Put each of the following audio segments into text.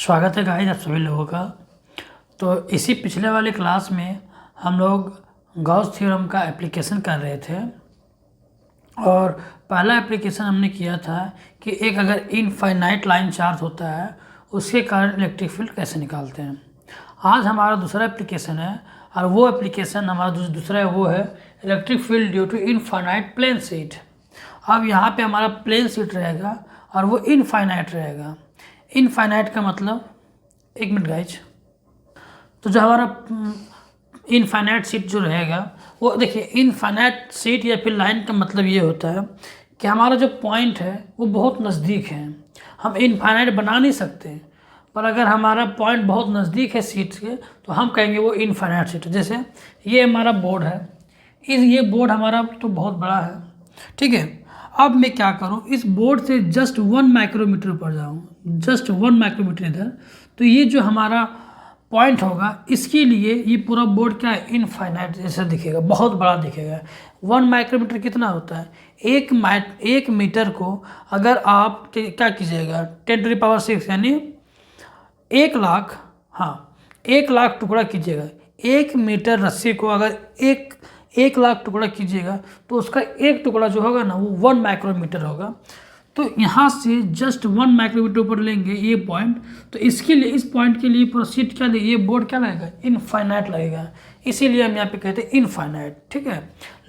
स्वागत है गाइस आप सभी लोगों का। तो इसी पिछले वाले क्लास में हम लोग गॉस थ्योरम का एप्लीकेशन कर रहे थे और पहला एप्लीकेशन हमने किया था कि एक अगर इनफाइनाइट लाइन चार्ज होता है उसके कारण इलेक्ट्रिक फील्ड कैसे निकालते हैं। आज हमारा दूसरा एप्लीकेशन है और वो एप्लीकेशन हमारा दूसरा है वो है electric field due to infinite plane sheet. अब यहाँ पे हमारा प्लेन शीट रहेगा और वो इनफाइनाइट रहेगा। इनफाइनाइट का मतलब एक मिनट गाइज, तो जो हमारा इनफाइनाइट शीट जो रहेगा वो देखिए, इनफाइनाइट शीट या फिर लाइन का मतलब ये होता है कि हमारा जो पॉइंट है वो बहुत नज़दीक है। हम इनफाइनाइट बना नहीं सकते, पर अगर हमारा पॉइंट बहुत नज़दीक है शीट के तो हम कहेंगे वो इनफाइनाइट शीट। जैसे ये हमारा बोर्ड है, ये बोर्ड हमारा तो बहुत बड़ा है, ठीक है। अब मैं क्या करूं, इस बोर्ड से जस्ट 1 माइक्रोमीटर ऊपर जाऊं, जस्ट 1 माइक्रोमीटर इधर, तो ये जो हमारा पॉइंट होगा इसके लिए ये पूरा बोर्ड क्या है, इनफाइनाइट जैसा दिखेगा, बहुत बड़ा दिखेगा। 1 माइक्रोमीटर कितना होता है, एक मीटर को अगर आप क्या कीजिएगा 10⁻⁶ यानी 1 लाख, हाँ 1 लाख टुकड़ा कीजिएगा। 1 मीटर रस्सी को अगर 1 लाख टुकड़ा कीजिएगा तो उसका एक टुकड़ा जो होगा ना वो 1 माइक्रोमीटर होगा। तो यहाँ से जस्ट 1 माइक्रोमीटर ऊपर लेंगे ये पॉइंट, तो इसके लिए, इस पॉइंट के लिए पूरा शीट क्या लगेगा, ये बोर्ड क्या लगेगा, इनफाइनाइट लगेगा। इसीलिए हम यहाँ पे कहते हैं इनफाइनाइट, ठीक है।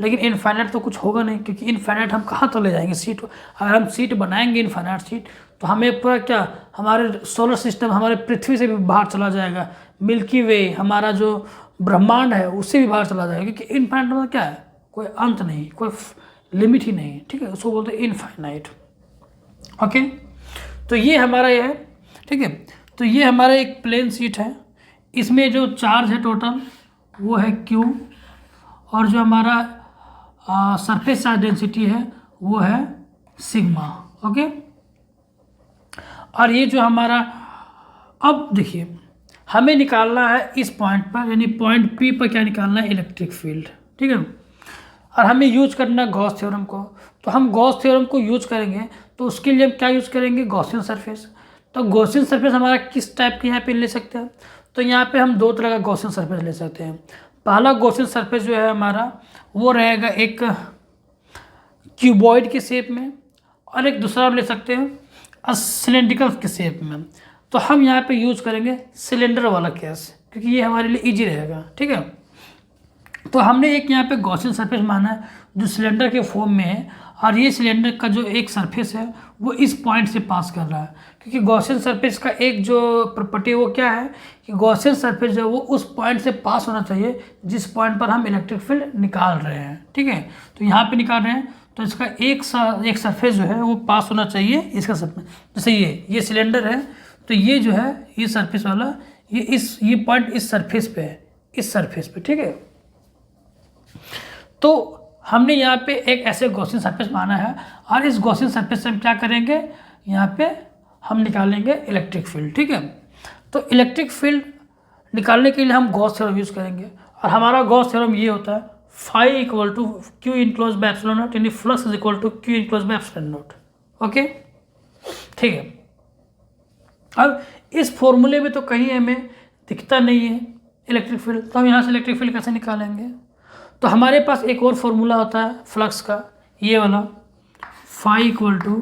लेकिन इनफाइनाइट तो कुछ होगा नहीं, क्योंकि इनफाइनाइट हम कहाँ तो ले जाएंगे शीट। अगर हम शीट बनाएंगे इनफाइनाइट शीट तो हमें पूरा क्या, हमारे सोलर सिस्टम, हमारे पृथ्वी से भी बाहर चला जाएगा, मिल्की वे हमारा जो ब्रह्मांड है उससे भी बाहर चला जाएगा, क्योंकि इनफाइनाइट मतलब क्या है, कोई अंत नहीं, कोई लिमिट ही नहीं, ठीक है। उसको बोलते हैं इनफाइनाइट। ओके, तो ये हमारा ये है, ठीक है। तो ये हमारा एक प्लेन शीट है, इसमें जो चार्ज है टोटल वो है Q, और जो हमारा सरफेस चार्ज डेंसिटी है वो है सिग्मा। ओके, और ये जो हमारा, अब देखिए हमें निकालना है इस पॉइंट पर, यानी पॉइंट P पर क्या निकालना है, इलेक्ट्रिक फील्ड, ठीक है। और हमें यूज करना है गॉस थ्योरम को, तो हम गॉस थ्योरम को यूज करेंगे तो उसके लिए हम क्या यूज करेंगे, गॉसियन सरफेस। तो गॉसियन सरफेस हमारा किस टाइप के यहाँ पे ले सकते हैं, तो यहाँ पे हम 2 तरह का गॉसियन सरफेस ले सकते हैं। पहला गॉसियन सरफेस जो है हमारा वो रहेगा एक क्यूबॉइड के शेप में, और एक दूसरा ले सकते हैं सिलेंड्रिकल के शेप में। तो हम यहाँ पे यूज करेंगे सिलेंडर वाला केस, क्योंकि ये हमारे लिए ईजी रहेगा, ठीक है। तो हमने एक यहाँ पे गॉसियन सरफेस माना है जो सिलेंडर के फॉर्म में है, और ये सिलेंडर का जो एक सरफेस है वो इस पॉइंट से पास कर रहा है, क्योंकि गॉसियन सरफेस का एक जो प्रॉपर्टी वो क्या है कि गॉसियन सरफेस जो है वो उस पॉइंट से पास होना चाहिए जिस पॉइंट पर हम इलेक्ट्रिक फील्ड निकाल रहे हैं, ठीक है। तो यहाँ पे निकाल रहे हैं तो इसका एक सरफेस जो है वो पास होना चाहिए इसका सरफेस। जैसे ये सिलेंडर है, तो ये जो है ये सरफेस वाला, ये पॉइंट इस सरफेस पे है, इस सरफेस पे, ठीक है। तो हमने यहाँ पे एक ऐसे गॉसियन सरफेस माना है, और इस गॉसियन सरफेस से हम क्या करेंगे, यहाँ पे हम निकालेंगे इलेक्ट्रिक फील्ड, ठीक है। तो इलेक्ट्रिक फील्ड निकालने के लिए हम गॉस थ्योरम यूज़ करेंगे, और हमारा गॉस थ्योरम ये होता है phi equal to Q enclosed by epsilon naught, यानी flux is equal to Q enclosed by epsilon naught. Okay, ठीक है। अब इस फॉर्मूले में तो कहीं हमें दिखता नहीं है इलेक्ट्रिक फील्ड, तो हम यहाँ से इलेक्ट्रिक फील्ड कैसे निकालेंगे। तो हमारे पास एक और फॉर्मूला होता है फ्लक्स का, ये वाला phi equal to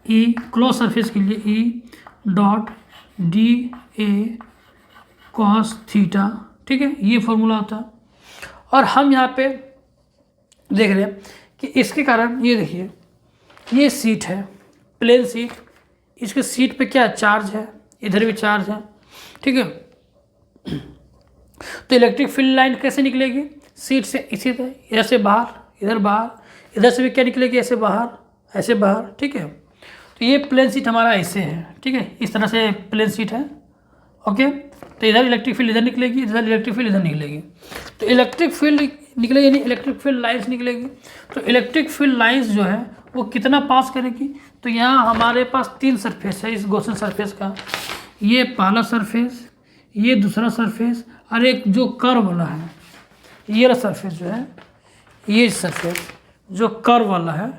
E close surface के लिए E dot dA cos theta, ठीक है, ये फॉर्मूला होता है। और हम यहाँ पे देख रहे हैं कि इसके कारण ये देखिए, ये सीट है, प्लेन सीट, इसके सीट पे क्या चार्ज है, इधर भी चार्ज है, ठीक है। तो इलेक्ट्रिक फील्ड लाइन कैसे निकलेगी, सीट से इसी तरह, इधर से बाहर, इधर बाहर, इधर से भी क्या निकलेगी, ऐसे बाहर, ऐसे बाहर, ठीक है। तो ये प्लेन सीट हमारा ऐसे है, ठीक है, इस तरह से प्लेन सीट है। ओके, तो इधर इलेक्ट्रिक फील्ड इधर निकलेगी, इधर इलेक्ट्रिक फील्ड इधर निकलेगी। तो इलेक्ट्रिक फील्ड निकलेगी, यानी इलेक्ट्रिक फील्ड लाइन्स निकलेगी। तो इलेक्ट्रिक फील्ड लाइन्स जो है वो कितना पास करेगी, तो यहाँ हमारे पास 3 सरफेस है इस गॉसियन सरफेस का, ये पहला सरफेस, ये दूसरा सरफेस, और एक जो कर्व वाला है, ये वाला सरफेस जो है, ये सरफेस जो कर्व वाला है,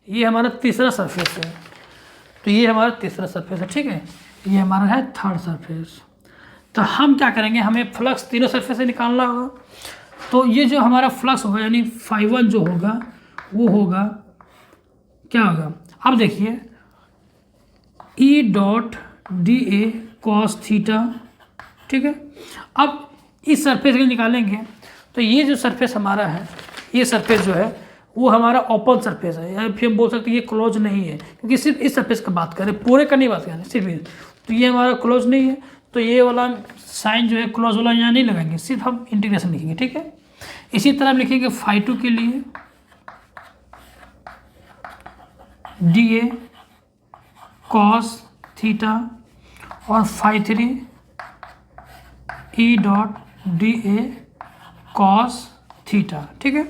ये हमारा तीसरा सरफेस है। तो ये हमारा तीसरा सरफेस है, ठीक है। ये हमारा है थर्ड सरफेस। तो हम क्या करेंगे, हमें फ्लक्स तीनों सरफेस से निकालना होगा। तो ये जो हमारा फ्लक्स होगा यानी φ1 जो होगा वो होगा क्या होगा, अब देखिए ई dot D A cos theta, ठीक है। अब इस सरफेस को निकालेंगे तो ये जो सरफेस हमारा है, ये सरफेस जो है वो हमारा ओपन सरफेस है, या फिर हम बोल सकते हैं ये क्लोज नहीं है, क्योंकि सिर्फ इस सरफेस का बात करें, पूरे का नहीं बात करें, सिर्फ ये। तो ये हमारा क्लोज नहीं है, तो ये वाला साइन जो है क्लोज वाला यहाँ नहीं लगाएंगे, सिर्फ हम इंटीग्रेशन लिखेंगे, ठीक है। इसी तरह हम लिखेंगे φ2 के लिए डी ए कॉस थीटा और φ3 E dot D A cos theta, ठीक है।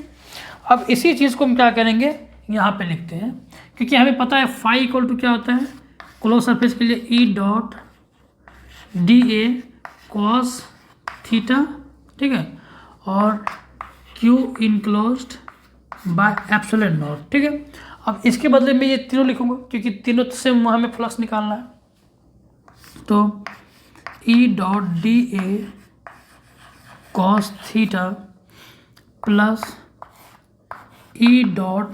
अब इसी चीज़ को हम क्या करेंगे, यहाँ पे लिखते हैं, क्योंकि हमें पता है φ इक्वल टू क्या होता है, क्लोज सरफेस के लिए ई dot D A cos theta, ठीक है, और Q enclosed bye epsilon naught, ठीक है। अब इसके बदले में ये तीनों लिखूंगा, क्योंकि तीनों से हमें फ्लक्स निकालना है। तो ई dot D A cos theta plus E dot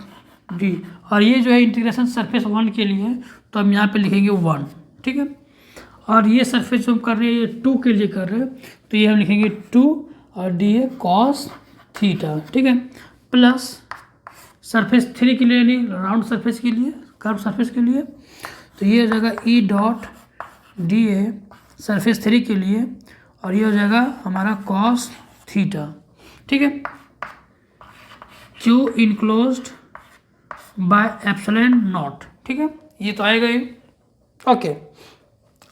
D, और ये जो है इंटीग्रेशन सरफेस 1 के लिए, तो हम यहाँ पे लिखेंगे 1, ठीक है। और ये सरफेस जो हम कर रहे हैं ये 2 के लिए कर रहे हैं, तो ये हम लिखेंगे 2 और डी ए कॉस थीटा, ठीक है, प्लस सरफेस 3 के लिए यानी राउंड सरफेस के लिए, कर्व सरफेस के लिए, तो ये हो जाएगा ई डॉट डी ए सरफेस 3 के लिए, और ये हो जाएगा हमारा कॉस थीटा, ठीक है, Q enclosed bye epsilon naught, ठीक है, ये तो आएगा ही। ओके,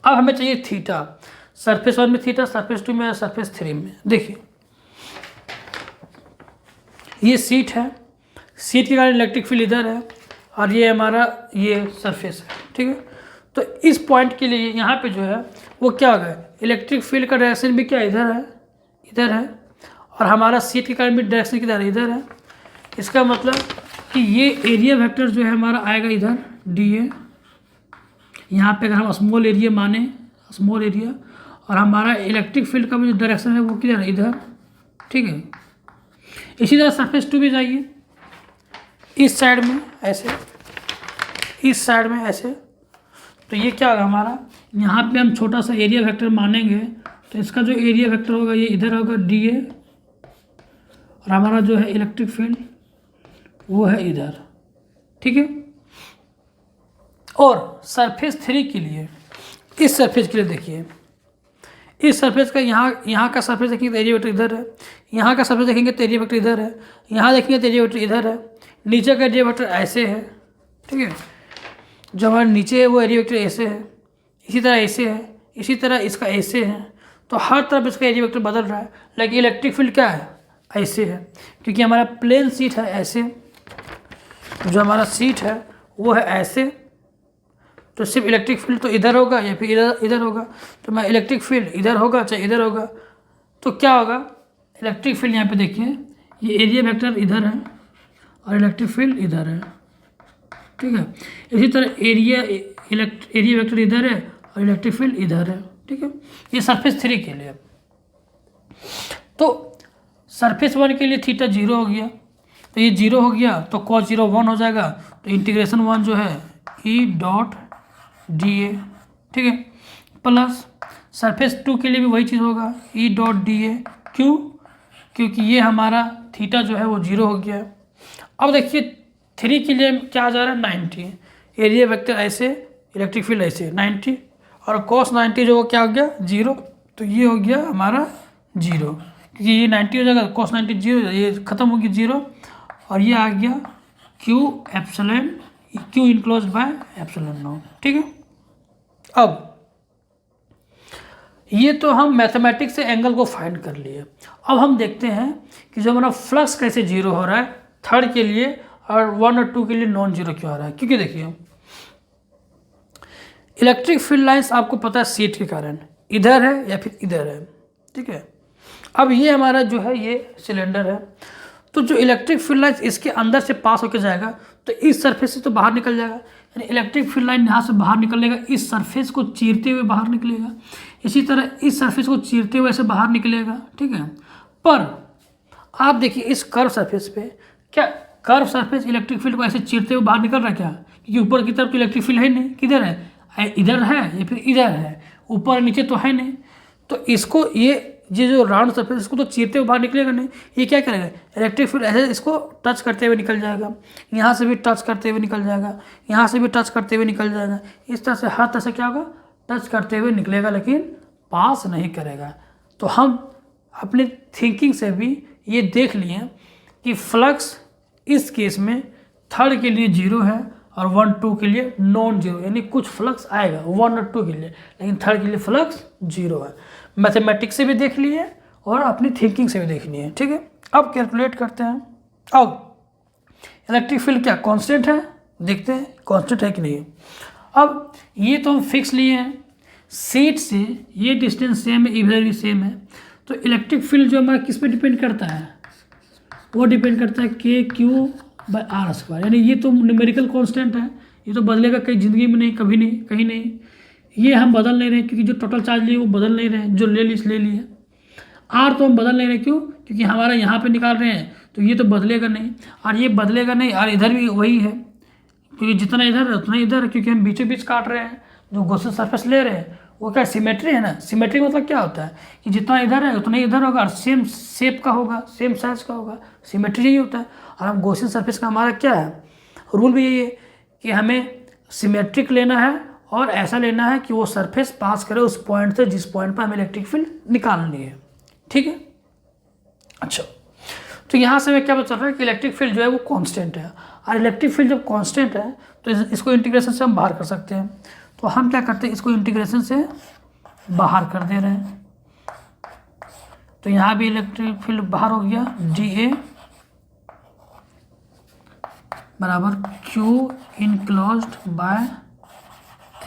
अब हमें चाहिए थीटा, सरफेस 1 में थीटा, सरफेस 2 में और सरफेस 3 में। देखिए ये सीट है, सीट के कारण इलेक्ट्रिक फील्ड इधर है, और ये हमारा ये सरफेस है, ठीक है। तो इस पॉइंट के लिए यहाँ पे जो है वो क्या होगा, इलेक्ट्रिक फील्ड का डायरेक्शन भी क्या इधर है, इधर है, और हमारा सीट के कारण भी डायरेक्शन किधर है, इधर है। इसका मतलब कि ये एरिया वेक्टर जो है हमारा आएगा इधर डी ए, यहाँ पे अगर हम स्मॉल एरिया माने, स्मॉल एरिया, और हमारा इलेक्ट्रिक फील्ड का भी जो डायरेक्शन है वो किधर है, इधर, ठीक है। इसी तरह सरफेस 2 भी जाइए, इस साइड में ऐसे, इस साइड में ऐसे, तो ये क्या होगा हमारा, यहाँ पे हम छोटा सा एरिया वेक्टर मानेंगे, तो इसका जो एरिया वेक्टर होगा ये इधर होगा डी ए, और हमारा जो है इलेक्ट्रिक फील्ड वो है इधर, ठीक है। और सरफेस 3 के लिए, इस सरफेस के लिए देखिए, इस सरफेस का यहाँ का सरफेस देखेंगे तो एरिया वेक्टर इधर है, यहाँ का सरफेस देखेंगे तो एरिया वेक्टर इधर है, यहाँ देखेंगे तो एरिया वेक्टर इधर है, नीचे का एरिया वेक्टर ऐसे है, ठीक है, जो हमारे नीचे है वो एरिया वेक्टर ऐसे है, इसी तरह ऐसे है, इसी तरह इसका ऐसे है, तो हर तरफ इसका एरिया वेक्टर बदल रहा है। लेकिन इलेक्ट्रिक फील्ड क्या है, ऐसे है, क्योंकि हमारा प्लेन सीट है ऐसे, जो हमारा सीट है वो है ऐसे, तो सिर्फ इलेक्ट्रिक फील्ड तो इधर होगा या फिर इधर इधर होगा, तो मैं इलेक्ट्रिक फील्ड इधर होगा चाहे इधर होगा, तो क्या होगा, इलेक्ट्रिक फील्ड यहाँ पे देखिए ये एरिया वेक्टर इधर है और इलेक्ट्रिक फील्ड इधर है, ठीक है। इसी तरह एरिया वेक्टर इधर है और इलेक्ट्रिक फील्ड इधर है, ठीक है। ये सरफेस 3 के लिए। तो सरफेस 1 के लिए थीटा 0 हो गया, तो ये 0 हो गया, तो cos 0 1 हो जाएगा, तो इंटीग्रेशन 1 जो है ई डॉट डी ए, ठीक है, प्लस सरफेस 2 के लिए भी वही चीज़ होगा, ई डॉट डी ए, क्यों, क्योंकि ये हमारा थीटा जो है वो 0 हो गया। अब देखिए 3 के लिए क्या आ जा रहा है 90, एरिया वेक्टर ऐसे, इलेक्ट्रिक फील्ड ऐसे 90, और cos 90 जो क्या हो गया 0, तो ये हो गया हमारा 0, क्योंकि ये 90 हो जाएगा, cos 90 0, ये खत्म हो गया 0, और ये आ गया Q enclose by epsilon naught, ठीक है। अब ये तो हम मैथमेटिक्स से एंगल को फाइंड कर लिए। अब हम देखते हैं कि जो हमारा फ्लक्स कैसे 0 हो रहा है थर्ड के लिए, और 1 और 2 के लिए नॉन जीरो क्यों आ रहा है, क्योंकि देखिए इलेक्ट्रिक फील्ड लाइंस आपको पता है सीट के कारण इधर है या फिर इधर है, ठीक है। अब ये हमारा जो है ये सिलेंडर है, तो जो इलेक्ट्रिक फील्ड लाइंस इसके अंदर से पास होकर जाएगा तो इस सरफेस से तो बाहर निकल जाएगा, यानी इलेक्ट्रिक फील्ड लाइन यहाँ से बाहर निकलेगा, इस सरफेस को चीरते हुए बाहर निकलेगा, इसी तरह इस सरफेस को चीरते हुए ऐसे बाहर निकलेगा, ठीक है। पर आप देखिए इस कर्व सरफेस पे, क्या कर्व सरफेस इलेक्ट्रिक फील्ड को ऐसे चीरते हुए बाहर निकल रहा है क्या? क्योंकि ऊपर की तरफ तो इलेक्ट्रिक फील्ड है नहीं, किधर है? इधर है या फिर इधर है, ऊपर नीचे तो है नहीं। तो इसको ये जो राउंड सरफेस, इसको तो चीरते हुए बाहर निकलेगा नहीं, ये क्या करेगा? इलेक्ट्रिक फील्ड ऐसे इसको टच करते हुए निकल जाएगा, यहाँ से भी टच करते हुए निकल जाएगा, यहाँ से भी टच करते हुए निकल जाएगा, इस तरह से हर तरह से क्या होगा? टच करते हुए निकलेगा, लेकिन पास नहीं करेगा। तो हम अपने थिंकिंग से भी ये देख लिए कि फ्लक्स इस केस में थर्ड के लिए 0 है और 1 2 के लिए नॉन जीरो, यानी कुछ फ्लक्स आएगा 1 और 2 के लिए, लेकिन थर्ड के लिए फ्लक्स 0 है। मैथमेटिक्स से भी देख लिए और अपनी थिंकिंग से भी देख लिए, ठीक है। अब कैलकुलेट करते हैं। अब इलेक्ट्रिक फील्ड क्या कांस्टेंट है? देखते हैं कांस्टेंट है कि नहीं। अब ये तो हम फिक्स लिए हैं, सीट से ये डिस्टेंस सेम है, इधर भी सेम है, तो इलेक्ट्रिक फील्ड जो हमारा किस पे डिपेंड करता है? वो डिपेंड करता है KQ/R², यानी ये तो न्यूमेरिकल कांस्टेंट है, ये तो बदलेगा कहीं ज़िंदगी में नहीं, कभी नहीं, कहीं नहीं। ये हम बदल नहीं रहे क्योंकि जो टोटल चार्ज लिए वो बदल नहीं रहे, जो ले लिए। R तो हम बदल नहीं रहे, क्यों? क्योंकि हमारा यहाँ पे निकाल रहे हैं, तो ये तो बदलेगा नहीं, और ये बदलेगा नहीं, और इधर भी वही है, क्योंकि जितना इधर है उतना इधर है, क्योंकि हम बीचों बीच काट रहे हैं। जो गॉसियन सरफेस ले रहे हैं वो क्या सिमेट्री है ना। सिमेट्री मतलब क्या होता है कि जितना इधर है उतना इधर होगा, और सेम शेप का होगा, सेम साइज का होगा, सिमेट्री यही होता है। और हम गॉसियन सरफेस का हमारा क्या है, रूल भी यही है कि हमें सिमेट्रिक लेना है और ऐसा लेना है कि वो सरफेस पास करे उस पॉइंट से जिस पॉइंट पर हमें इलेक्ट्रिक फील्ड निकालनी है, ठीक है। अच्छा, तो यहाँ से हमें क्या पता चल रहा है कि इलेक्ट्रिक फील्ड जो है वो कांस्टेंट है, और इलेक्ट्रिक फील्ड जब कांस्टेंट है तो इसको इंटीग्रेशन से हम बाहर कर सकते हैं। तो हम क्या करते हैं, इसको इंटीग्रेशन से बाहर कर दे रहे हैं, तो यहाँ भी इलेक्ट्रिक फील्ड बाहर हो गया, dA बराबर Q enclosed bye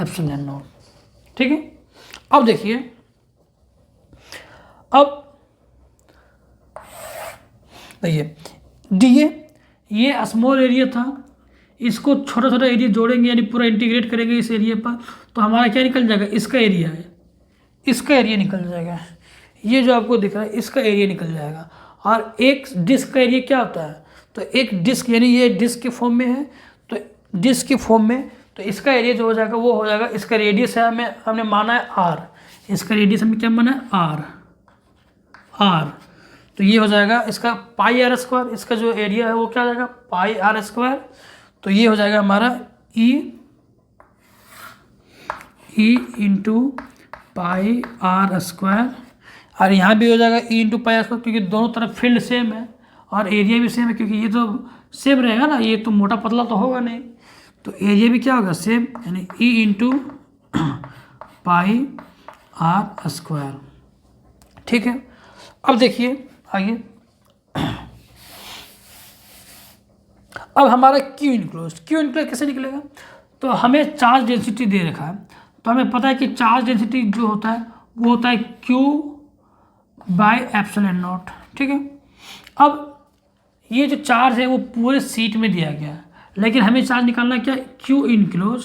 epsilon naught, ठीक है। अब देखिए, अब देखिए dA ये स्मॉल एरिया था, इसको छोटा छोटा एरिया जोड़ेंगे, यानी पूरा इंटीग्रेट करेंगे इस एरिया पर, तो हमारा क्या निकल जाएगा? इसका एरिया है, इसका एरिया निकल जाएगा, ये जो आपको दिख रहा है इसका एरिया निकल जाएगा। और एक डिस्क का एरिया क्या होता है? तो एक डिस्क, यानी ये डिस्क के फॉर्म में है, तो डिस्क के फॉर्म में, तो इसका एरिया जो हो जाएगा वो हो जाएगा, इसका रेडियस है हमने माना है R, इसका रेडियस हमने क्या माना है? R। तो ये हो जाएगा इसका πr², इसका जो एरिया है वो क्या हो जाएगा? πr²। तो ये हो जाएगा हमारा E इंटू πr², और यहाँ भी हो जाएगा E इंटू πr², क्योंकि दोनों तरफ फील्ड सेम है और एरिया भी सेम है, क्योंकि ये तो सेम रहेगा ना, ये तो मोटा पतला तो होगा नहीं, तो एरिया भी क्या होगा? सेम, यानी E इंटू πr², ठीक है। अब देखिए आगे, अब हमारा Q इनक्लोज कैसे निकलेगा? तो हमें चार्ज डेंसिटी दे रखा है, तो हमें पता है कि चार्ज डेंसिटी जो होता है वो होता है Q/ε0, ठीक है। अब ये जो चार्ज है वो पूरे सीट में दिया गया है, लेकिन हमें चार्ज निकालना क्या? Q इनक्लोज,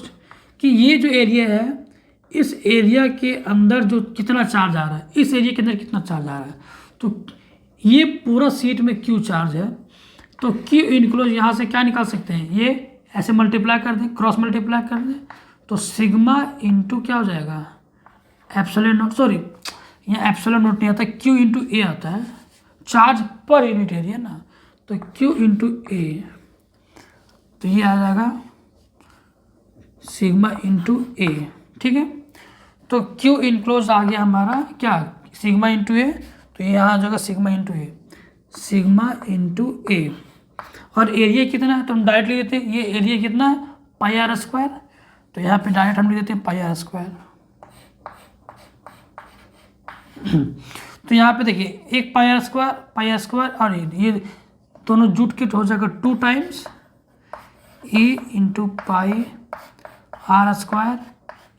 कि ये जो एरिया है इस एरिया के अंदर जो कितना चार्ज आ रहा है, इस एरिया के अंदर कितना चार्ज आ रहा है, तो ये पूरा सीट में Q चार्ज है, तो Q इनक्लोज यहाँ से क्या निकाल सकते हैं? ये ऐसे मल्टीप्लाई कर दें, क्रॉस मल्टीप्लाई कर दें, तो सिग्मा इंटू क्या हो जाएगा? एप्सिलॉन नॉट, सॉरी यहाँ एप्सिलॉन नॉट नहीं आता, Q इंटू A आता है, चार्ज पर यूनिट एरिया ना, तो Q इंटू A, तो ये आ जाएगा सिग्मा इंटू A, ठीक है। तो Q इनक्लोज आ गया हमारा क्या? सिग्मा इंटू A, तो ये यहाँ आ जाएगा sigma into A, sigma into A। और एरिया कितना है तो हम डायरेक्ट लिख देते हैं, ये एरिया कितना है? πr², तो यहाँ पे डायरेक्ट हम लिख देते हैं πr²। तो यहाँ पे देखिए एक πr² और ये दोनों जुट के हो जाएगा 2 times E into πr²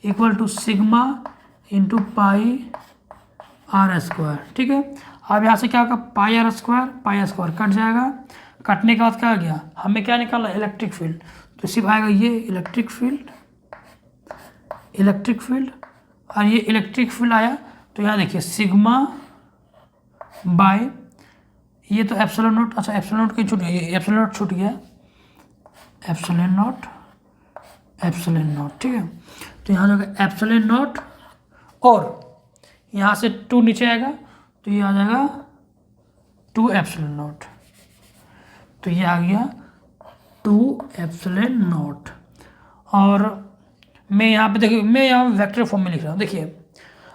equal to sigma into πr², ठीक है। अब यहाँ से क्या होगा? πr² कट जाएगा, काटने के बाद क्या आ गया, हमें क्या निकालना, इलेक्ट्रिक फील्ड। तो सिर्फ आएगा ये इलेक्ट्रिक फील्ड, और ये इलेक्ट्रिक फील्ड आया तो यहाँ देखिए सिग्मा बाय ये तो एप्सिलॉन नॉट, अच्छा एप्सिलॉन नॉट कहीं छूट गया, ये एप्सिलॉन नॉट छूट गया, एप्सिलॉन नॉट, ठीक है। तो यहाँ जाएगा एप्सिलॉन नॉट, और यहाँ से 2 नीचे आएगा तो ये आ जाएगा 2 एप्सिलॉन नॉट, तो ये आ गया 2 एप्सिलॉन नॉट। और मैं यहाँ पे देखिए, मैं यहाँ वेक्टर फॉर्म में लिख रहा हूँ। देखिए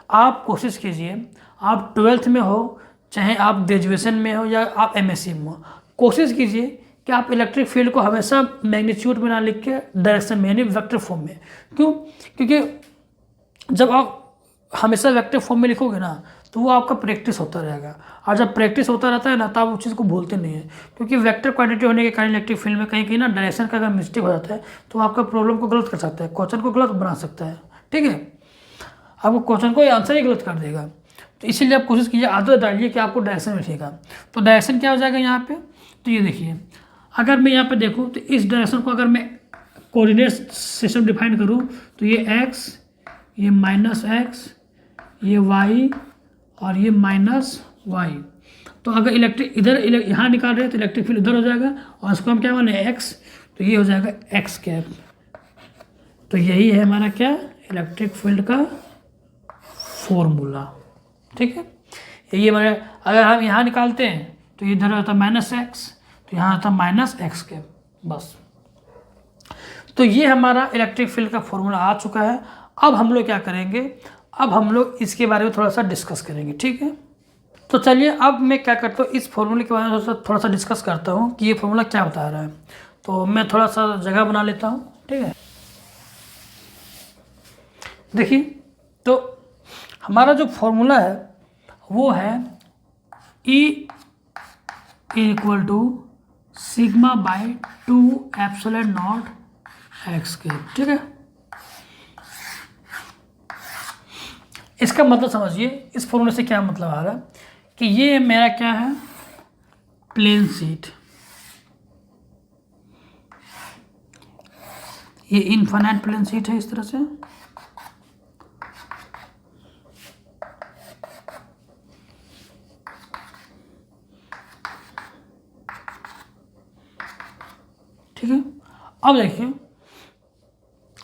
आप कोशिश कीजिए, आप 12th में हो, चाहे आप ग्रेजुएशन में हो या आप MSc में हो, कोशिश कीजिए कि आप इलेक्ट्रिक फील्ड को हमेशा मैग्नीट्यूड में ना लिख के डायरेक्शन में यानी वेक्टर फॉर्म में। क्यों? क्योंकि जब आप हमेशा वेक्टर फॉर्म में लिखोगे ना तो वो आपका प्रैक्टिस होता रहेगा, और जब प्रैक्टिस होता रहता है ना तो आप उस चीज़ को भूलते नहीं है। क्योंकि वेक्टर क्वांटिटी होने के कारण इलेक्ट्रिक फील्ड में कहीं कहीं ना डायरेक्शन का अगर मिस्टेक हो जाता है तो आपका प्रॉब्लम को गलत कर सकता है, क्वेश्चन को गलत बना सकता है, ठीक है। आपको क्वेश्चन को आंसर ही गलत कर देगा। तो इसीलिए आप कोशिश कीजिए, आदत डालिए कि आपको डायरेक्शन मिलेगा। तो डायरेक्शन क्या हो जाएगा यहाँ पे, तो ये देखिए अगर मैं यहाँ पे देखूँ तो इस डायरेक्शन को अगर मैं कोऑर्डिनेट सिस्टम डिफाइन करूँ तो ये x, ये -x, ये y और ये -y। तो अगर इलेक्ट्रिक इधर यहाँ निकाल रहे हैं तो इलेक्ट्रिक फील्ड इधर हो जाएगा, और इसको हम क्या माने x, तो ये हो जाएगा x कैप। तो यही है हमारा क्या, इलेक्ट्रिक फील्ड का फॉर्मूला, ठीक है। यही हमारे, अगर हम यहाँ निकालते हैं तो इधर होता है -x, तो यहाँ आता है -x कैप, बस। तो ये हमारा इलेक्ट्रिक फील्ड का फॉर्मूला आ चुका है। अब हम लोग क्या करेंगे, अब हम लोग इसके बारे में थोड़ा सा डिस्कस करेंगे, ठीक है। तो चलिए अब मैं क्या करता हूँ, इस फॉर्मूले के बारे में थोड़ा सा डिस्कस करता हूँ कि ये फॉर्मूला क्या बता रहा है। तो मैं थोड़ा सा जगह बना लेता हूँ, ठीक है। देखिए तो हमारा जो फॉर्मूला है वो है E equal to sigma by 2 epsilon not x cap, ठीक है। इसका मतलब समझिए, इस फॉर्मूले से क्या मतलब आ रहा है कि ये मेरा क्या है, प्लेन शीट, ये इनफाइनाइट प्लेन शीट है इस तरह से, ठीक है। अब देखिए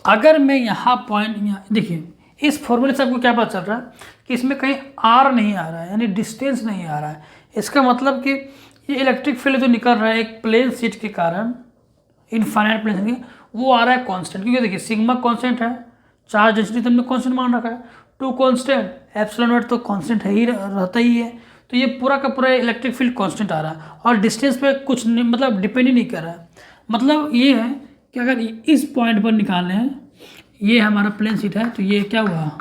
अगर मैं यहाँ पॉइंट, यहाँ देखिए इस फॉर्मूले से आपको क्या पता चल रहा है कि इसमें कहीं r नहीं आ रहा है, यानी डिस्टेंस नहीं आ रहा है। इसका मतलब कि ये इलेक्ट्रिक फील्ड जो निकल रहा है एक प्लेन शीट के कारण, इनफाइनाइट प्लेन शीट, वो आ रहा है कांस्टेंट। क्योंकि देखिए सिग्मा कांस्टेंट है, चार्ज डेंसिटी तो हमने कांस्टेंट मान रखा है, 2 कांस्टेंट, एप्सिलॉन नॉट तो कांस्टेंट है ही, रहता ही है। तो ये पूरा का पूरा इलेक्ट्रिक फील्ड कांस्टेंट आ रहा है, और डिस्टेंस पे कुछ नहीं, मतलब डिपेंड ही नहीं कर रहा है। मतलब ये है कि अगर इस पॉइंट पर निकालें हैं, ये हमारा प्लेन शीट है, तो ये क्या हुआ,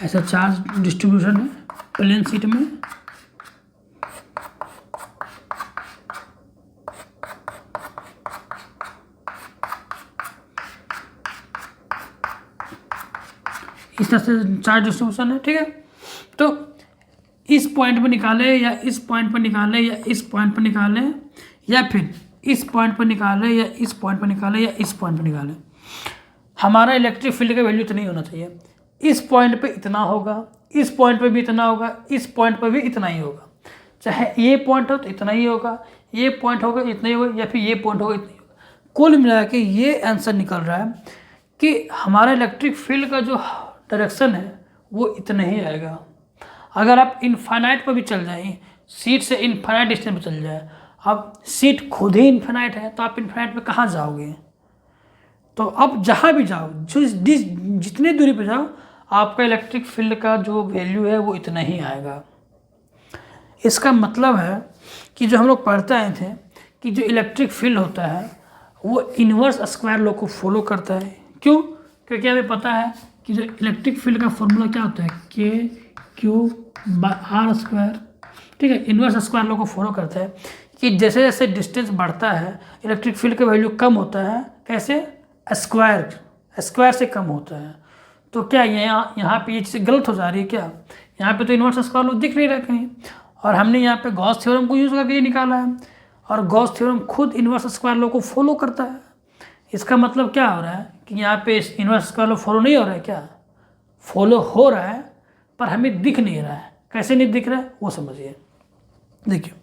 ऐसा चार्ज डिस्ट्रीब्यूशन है प्लेन शीट में, इस तरह से चार्ज डिस्ट्रीब्यूशन है, ठीक है। तो इस पॉइंट पर निकाले या इस पॉइंट पर निकाले या इस पॉइंट पर निकाले, या फिर इस पॉइंट पर निकाले या इस पॉइंट पर निकाले या इस पॉइंट पर निकाले, हमारा इलेक्ट्रिक फील्ड का वैल्यू इतना ही होना चाहिए। इस पॉइंट पे इतना होगा, इस पॉइंट पे भी इतना होगा, इस पॉइंट पे भी इतना ही होगा। चाहे ये पॉइंट हो तो इतना ही होगा, ये पॉइंट होगा इतना ही होगा, या फिर ये पॉइंट होगा इतना ही होगा। कुल मिला के ये आंसर निकल रहा है कि हमारा इलेक्ट्रिक फील्ड का जो डायरेक्शन है वो इतना ही आएगा। अगर आप इनफाइनाइट पर भी चल जाएँ, सीट से इनफाइनाइट डिस्टेंस पर चल जाए, अब सीट खुद ही इनफाइनाइट है तो आप इनफाइनाइट में कहाँ जाओगे। तो अब जहाँ भी जाओ, जितनी दूरी पे जाओ, आपका इलेक्ट्रिक फील्ड का जो वैल्यू है वो इतना ही आएगा। इसका मतलब है कि जो हम लोग पढ़ते आए थे कि जो इलेक्ट्रिक फील्ड होता है वो इन्वर्स स्क्वायर लॉ को फॉलो करता है। क्यों? क्योंकि हमें पता है कि जो इलेक्ट्रिक फील्ड का फॉर्मूला क्या होता है, K/R², ठीक है। इन्वर्स स्क्वायर लॉ को फॉलो करता है कि जैसे जैसे डिस्टेंस बढ़ता है इलेक्ट्रिक फील्ड का वैल्यू कम होता है। कैसे? स्क्वायर से कम होता है। तो क्या यहाँ पे ये चीज़ गलत हो जा रही है क्या? यहाँ पे तो इन्वर्स स्क्वायर लॉ दिख नहीं रहा कहीं, और हमने यहाँ पे गॉस थ्योरम को यूज़ करके ये निकाला है, और गॉस थ्योरम खुद इन्वर्स स्क्वायर लॉ को फॉलो करता है। इसका मतलब क्या हो रहा है कि यहाँ पे इन्वर्स स्क्वायर लॉ फॉलो नहीं हो रहा है, क्या फॉलो हो रहा है, पर हमें दिख नहीं रहा है। कैसे नहीं दिख रहा है वो समझिए। देखिए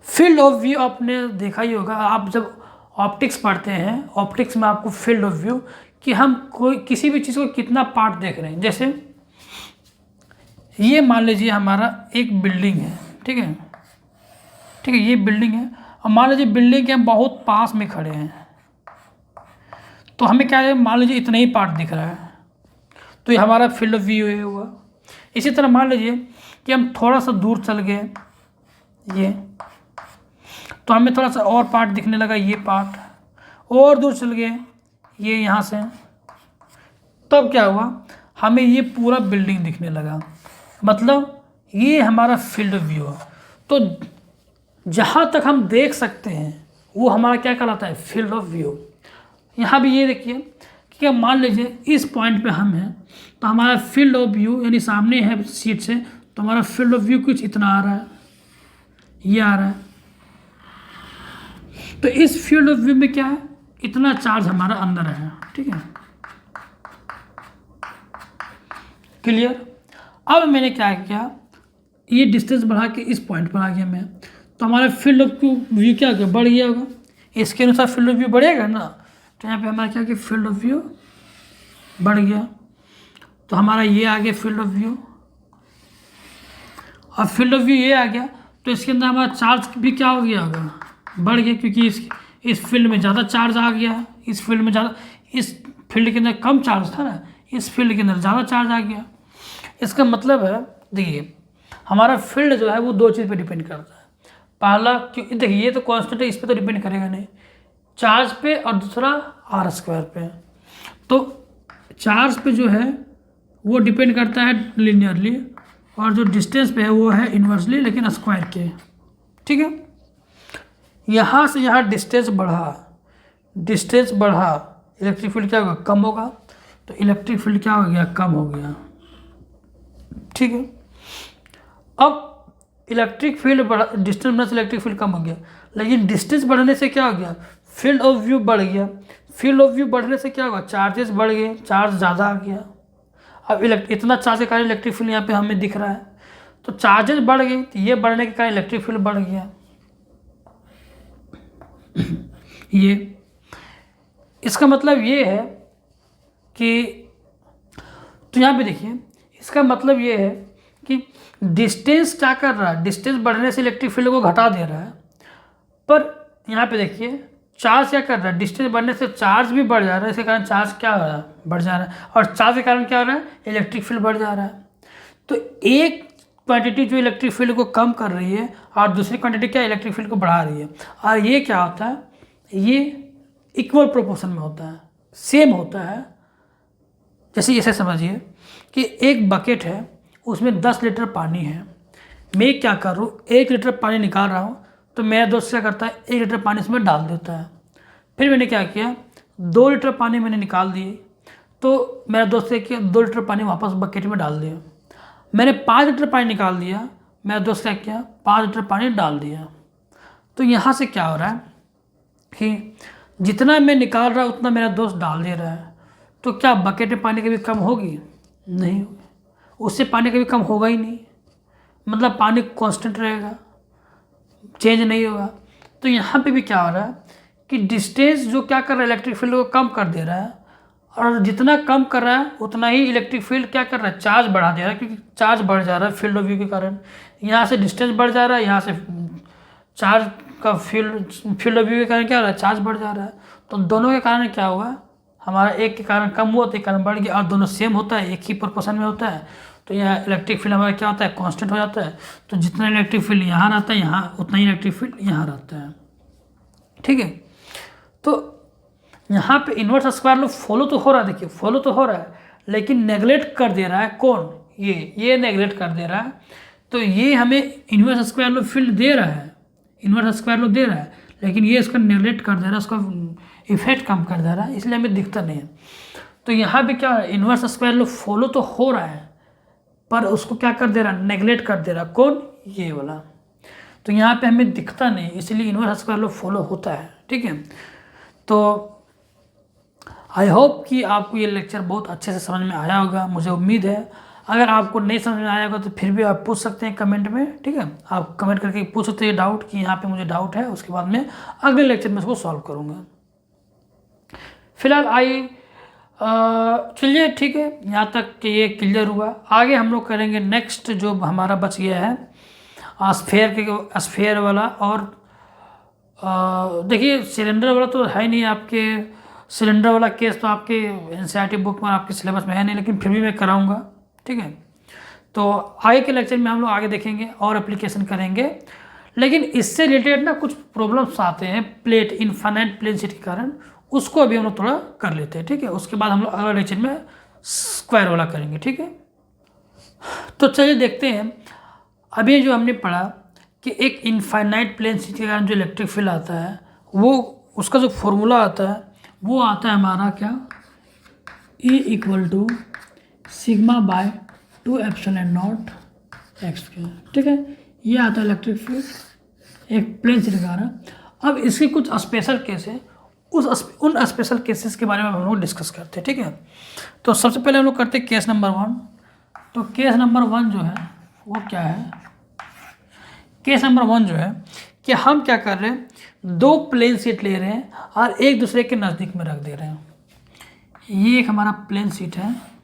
फील्ड ऑफ व्यू आपने देखा ही होगा, आप जब ऑप्टिक्स पढ़ते हैं, ऑप्टिक्स में आपको फील्ड ऑफ व्यू कि हम कोई किसी भी चीज़ को कितना पार्ट देख रहे हैं। जैसे ये मान लीजिए हमारा एक बिल्डिंग है, ठीक है, ठीक है, ये बिल्डिंग है, और मान लीजिए बिल्डिंग के हम बहुत पास में खड़े हैं, तो हमें क्या है, मान लीजिए इतना ही पार्ट दिख रहा है, तो ये हमारा फील्ड ऑफ व्यू है हुआ। इसी तरह मान लीजिए कि हम थोड़ा सा दूर चल गए, ये तो हमें थोड़ा सा और पार्ट दिखने लगा, ये पार्ट, और दूर चल गए ये यहाँ से, तब क्या हुआ, हमें ये पूरा बिल्डिंग दिखने लगा। मतलब ये हमारा फील्ड ऑफ व्यू है। तो जहाँ तक हम देख सकते हैं वो हमारा क्या कहलाता है, फील्ड ऑफ व्यू। यहाँ भी ये देखिए कि अब मान लीजिए इस पॉइंट पे हम हैं, तो हमारा फील्ड ऑफ व्यू यानी सामने है सीट से, तो हमारा फील्ड ऑफ व्यू कुछ इतना आ रहा है, ये आ रहा है। तो इस फील्ड ऑफ व्यू में क्या है, इतना चार्ज हमारा अंदर है, ठीक है, क्लियर। अब मैंने क्या किया, ये डिस्टेंस बढ़ा के इस पॉइंट पर आ गया मैं, तो हमारा फील्ड ऑफ व्यू क्या गया, बढ़ गया होगा। इसके अनुसार फील्ड ऑफ व्यू बढ़ेगा ना, तो यहाँ पे हमारा क्या किया, फील्ड ऑफ व्यू बढ़ गया, तो हमारा ये आ गया फील्ड ऑफ व्यू। और फील्ड ऑफ व्यू ये आ गया, तो इसके अंदर हमारा चार्ज भी क्या हो गया होगा, बढ़ गया, क्योंकि इस फील्ड में ज़्यादा चार्ज आ गया, इस फील्ड में ज़्यादा, इस फील्ड के अंदर कम चार्ज था ना, इस फील्ड के अंदर ज़्यादा चार्ज आ गया। इसका मतलब है, देखिए हमारा फील्ड जो है वो दो चीज़ पे डिपेंड करता है। पहला, क्योंकि देखिए ये तो कांस्टेंट है, इस पर तो डिपेंड करेगा नहीं, चार्ज पे, और दूसरा आर स्क्वायर पे। तो चार्ज पे जो है वो डिपेंड करता है लिनियरली, और जो डिस्टेंस पे है वो है इन्वर्सली, लेकिन स्क्वायर के, ठीक है। यहाँ से यहाँ डिस्टेंस बढ़ा, डिस्टेंस बढ़ा, इलेक्ट्रिक फील्ड क्या होगा, कम होगा, तो इलेक्ट्रिक फील्ड क्या हो गया, कम हो गया, ठीक है। अब इलेक्ट्रिक फील्ड बढ़ा, डिस्टेंस बढ़ने से इलेक्ट्रिक फील्ड कम हो गया, लेकिन डिस्टेंस बढ़ने से क्या हो गया, फील्ड ऑफ व्यू बढ़ गया। फील्ड ऑफ व्यू बढ़ने से क्या होगा, चार्जेस बढ़ गए, चार्ज ज़्यादा आ गया। अब इतना चार्ज के कारण इलेक्ट्रिक फील्ड यहाँ पे हमें दिख रहा है, तो चार्जेस बढ़ गए, तो ये बढ़ने के कारण इलेक्ट्रिक फील्ड बढ़ गया। ये इसका मतलब ये है कि, तो यहाँ पे देखिए इसका मतलब ये है कि डिस्टेंस क्या कर रहा है, डिस्टेंस बढ़ने से इलेक्ट्रिक फील्ड को घटा दे रहा है, पर यहाँ पे देखिए चार्ज क्या कर रहा है, डिस्टेंस बढ़ने से चार्ज भी बढ़ जा रहा है, इसके कारण चार्ज क्या हो रहा है, बढ़ जा रहा है, और चार्ज के कारण क्या हो रहा है, इलेक्ट्रिक फील्ड बढ़ जा रहा है। तो एक क्वांटिटी जो इलेक्ट्रिक फील्ड को कम कर रही है, और दूसरी क्वांटिटी क्या इलेक्ट्रिक फील्ड को बढ़ा रही है, और ये क्या होता है, ये इक्वल प्रोपोर्शन में होता है, सेम होता है। जैसे ऐसे समझिए कि एक बकेट है, उसमें 10 लीटर पानी है, मैं क्या कर रहा हूँ, 1 लीटर पानी निकाल रहा हूँ, तो मेरा दोस्त क्या करता है, 1 लीटर पानी इसमें डाल देता है। फिर मैंने क्या किया, 2 लीटर पानी मैंने निकाल दिए, तो मेरा दोस्त ने किया 2 लीटर पानी वापस बकेट में डाल दिया। मैंने 5 लीटर पानी निकाल दिया, मेरा दोस्त क्या किया, 5 लीटर पानी डाल दिया। तो यहाँ से क्या हो रहा है कि जितना मैं निकाल रहा उतना मेरा दोस्त डाल दे रहा है, तो क्या बकेट में पानी कभी कम होगी, नहीं होगी, उससे पानी कभी कम होगा ही नहीं, मतलब पानी कांस्टेंट रहेगा, चेंज नहीं होगा। तो यहाँ पे भी क्या हो रहा है कि डिस्टेंस जो क्या कर रहा है, इलेक्ट्रिक फील्ड को कम कर दे रहा है, और जितना कम कर रहा है उतना ही इलेक्ट्रिक फील्ड क्या कर रहा है, चार्ज बढ़ा दे रहा है, क्योंकि चार्ज बढ़ जा रहा है फील्ड ऑफ व्यू के कारण। यहाँ से डिस्टेंस बढ़ जा रहा है, यहाँ से चार्ज का फील्ड ऑफ व्यू के कारण क्या हो रहा है, चार्ज बढ़ जा रहा है। तो दोनों के कारण क्या हुआ, हमारा एक के कारण कम हुआ तो एक कारण बढ़ गया, और दोनों सेम होता है, एक ही प्रोपोर्शन में होता है, तो यहाँ इलेक्ट्रिक फील्ड हमारा क्या होता है, कांस्टेंट हो जाता है। तो जितना इलेक्ट्रिक फील्ड यहाँ रहता है, यहाँ उतना ही इलेक्ट्रिक फील्ड यहाँ रहता है, ठीक है। तो यहाँ पे इन्वर्स स्क्वायर लॉ फॉलो तो हो रहा है, देखिए फॉलो तो हो रहा है, लेकिन नेगलेक्ट कर दे रहा है कौन, ये नेगलेक्ट कर दे रहा है। तो ये हमें इन्वर्स स्क्वायर लॉ फील्ड दे रहा है, इन्वर्स स्क्वायर लॉ दे रहा है, लेकिन ये इसका नेगलेक्ट कर दे रहा है, उसका इफेक्ट कम कर दे रहा है, इसलिए हमें दिखता नहीं है। तो यहाँ पे क्या है, इन्वर्स स्क्वायर लॉ फॉलो तो हो रहा है, पर उसको क्या कर दे रहा, नेगलेक्ट कर दे रहा। कौन, ये वाला। तो यहाँ पे हमें दिखता नहीं, इसलिए इनवर्स स्क्वायर लॉ फॉलो होता है। ठीक है, तो आई होप कि आपको ये लेक्चर बहुत अच्छे से समझ में आया होगा, मुझे उम्मीद है। अगर आपको नहीं समझ में आया होगा तो फिर भी आप पूछ सकते हैं कमेंट में। ठीक है, आप कमेंट करके पूछ सकते हैं डाउट कि यहाँ पे मुझे डाउट है, उसके बाद में अगले लेक्चर में उसको सॉल्व करूँगा। फिलहाल चलिए ठीक है, यहाँ तक कि ये क्लियर हुआ। आगे हम लोग करेंगे नेक्स्ट जो हमारा बच गया है स्फेयर वाला। और देखिए सिलेंडर वाला तो है नहीं आपके, सिलेंडर वाला केस तो आपके एनसीईआरटी बुक में आपके सिलेबस में है नहीं, लेकिन फिर भी मैं कराऊंगा। ठीक है, तो आगे के लेक्चर में हम लोग आगे देखेंगे और एप्लीकेशन करेंगे। लेकिन इससे रिलेटेड ना कुछ प्रॉब्लम्स आते हैं प्लेट इनफाइनाइट प्लेनसिटी के कारण, उसको अभी हम लोग थोड़ा कर लेते हैं। ठीक है, उसके बाद हम लोग अगले लेक्चर में स्क्वायर वाला करेंगे। ठीक है, तो चलिए देखते हैं। अभी जो हमने पढ़ा कि एक इनफाइनाइट प्लेनसिटी के कारण जो इलेक्ट्रिक फील्ड आता है, वो उसका जो फॉर्मूला आता है वो आता है हमारा क्या, E = σ/2ε0x²। ठीक है, ये आता है इलेक्ट्रिक फील्ड एक प्लेनसिटी के कारण। अब इसके कुछ स्पेशल केस है, उन स्पेशल केसेस के बारे में हम लोग डिस्कस करते हैं। ठीक है, तो सबसे पहले हम लोग करते हैं केस नंबर 1। तो केस नंबर 1 जो है वो क्या है, केस नंबर 1 जो है कि हम क्या कर रहे हैं, दो प्लेन शीट ले रहे हैं और एक दूसरे के नज़दीक में रख दे रहे हैं। ये एक हमारा प्लेन शीट है,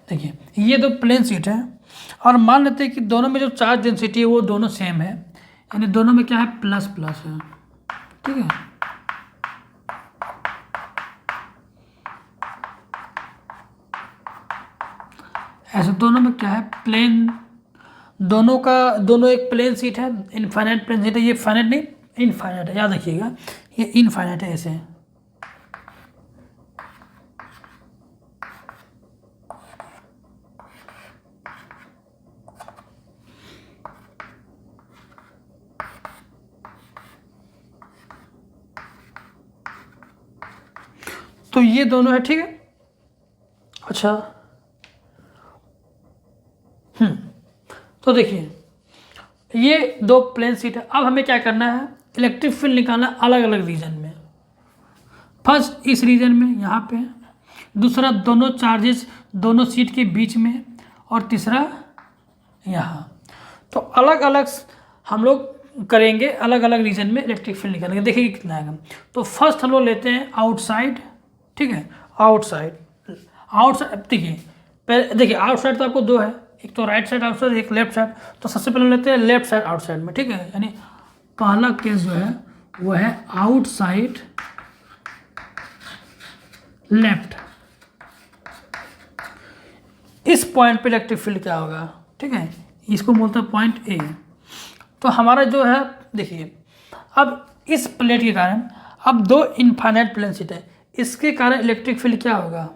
देखिए ये दो प्लेन शीट है और मान लेते हैं कि दोनों में जो चार्ज डेंसिटी है वो दोनों सेम है, यानी दोनों में क्या है, प्लस प्लस है। ठीक है, ऐसे दोनों में क्या है, प्लेन, दोनों एक प्लेन शीट है, इनफाइनाइट प्लेन शीट है। ये फाइनाइट नहीं इनफाइनाइट है, याद रखिएगा, ये इनफाइनाइट है ऐसे। तो ये दोनों है। ठीक है, अच्छा तो देखिए ये दो प्लेन शीट है। अब हमें क्या करना है, इलेक्ट्रिक फील्ड निकालना अलग अलग रीजन में। फर्स्ट इस रीजन में यहाँ पे, दूसरा दोनों चार्जेस दोनों शीट के बीच में, और तीसरा यहाँ। तो अलग अलग हम लोग करेंगे, अलग अलग रीजन में इलेक्ट्रिक फील्ड निकालेंगे, देखिए कितना आएगा। तो फर्स्ट हम लोग लेते हैं आउटसाइड। ठीक है, आउटसाइड देखिए आउटसाइड तो आपको दो है, एक तो राइट साइड आउटसाइड, एक लेफ्ट साइड। तो सबसे पहले लेते हैं लेफ्ट साइड आउटसाइड में। ठीक है, यानी पहला केस जो है वो है आउटसाइड लेफ्ट। इस पॉइंट पे इलेक्ट्रिक फील्ड क्या होगा, ठीक है, इसको बोलते हैं पॉइंट ए। तो हमारा जो है देखिए, अब इस प्लेट के कारण, अब दो इनफाइनाइट प्लेन शीट है, इसके कारण इलेक्ट्रिक फील्ड क्या होगा,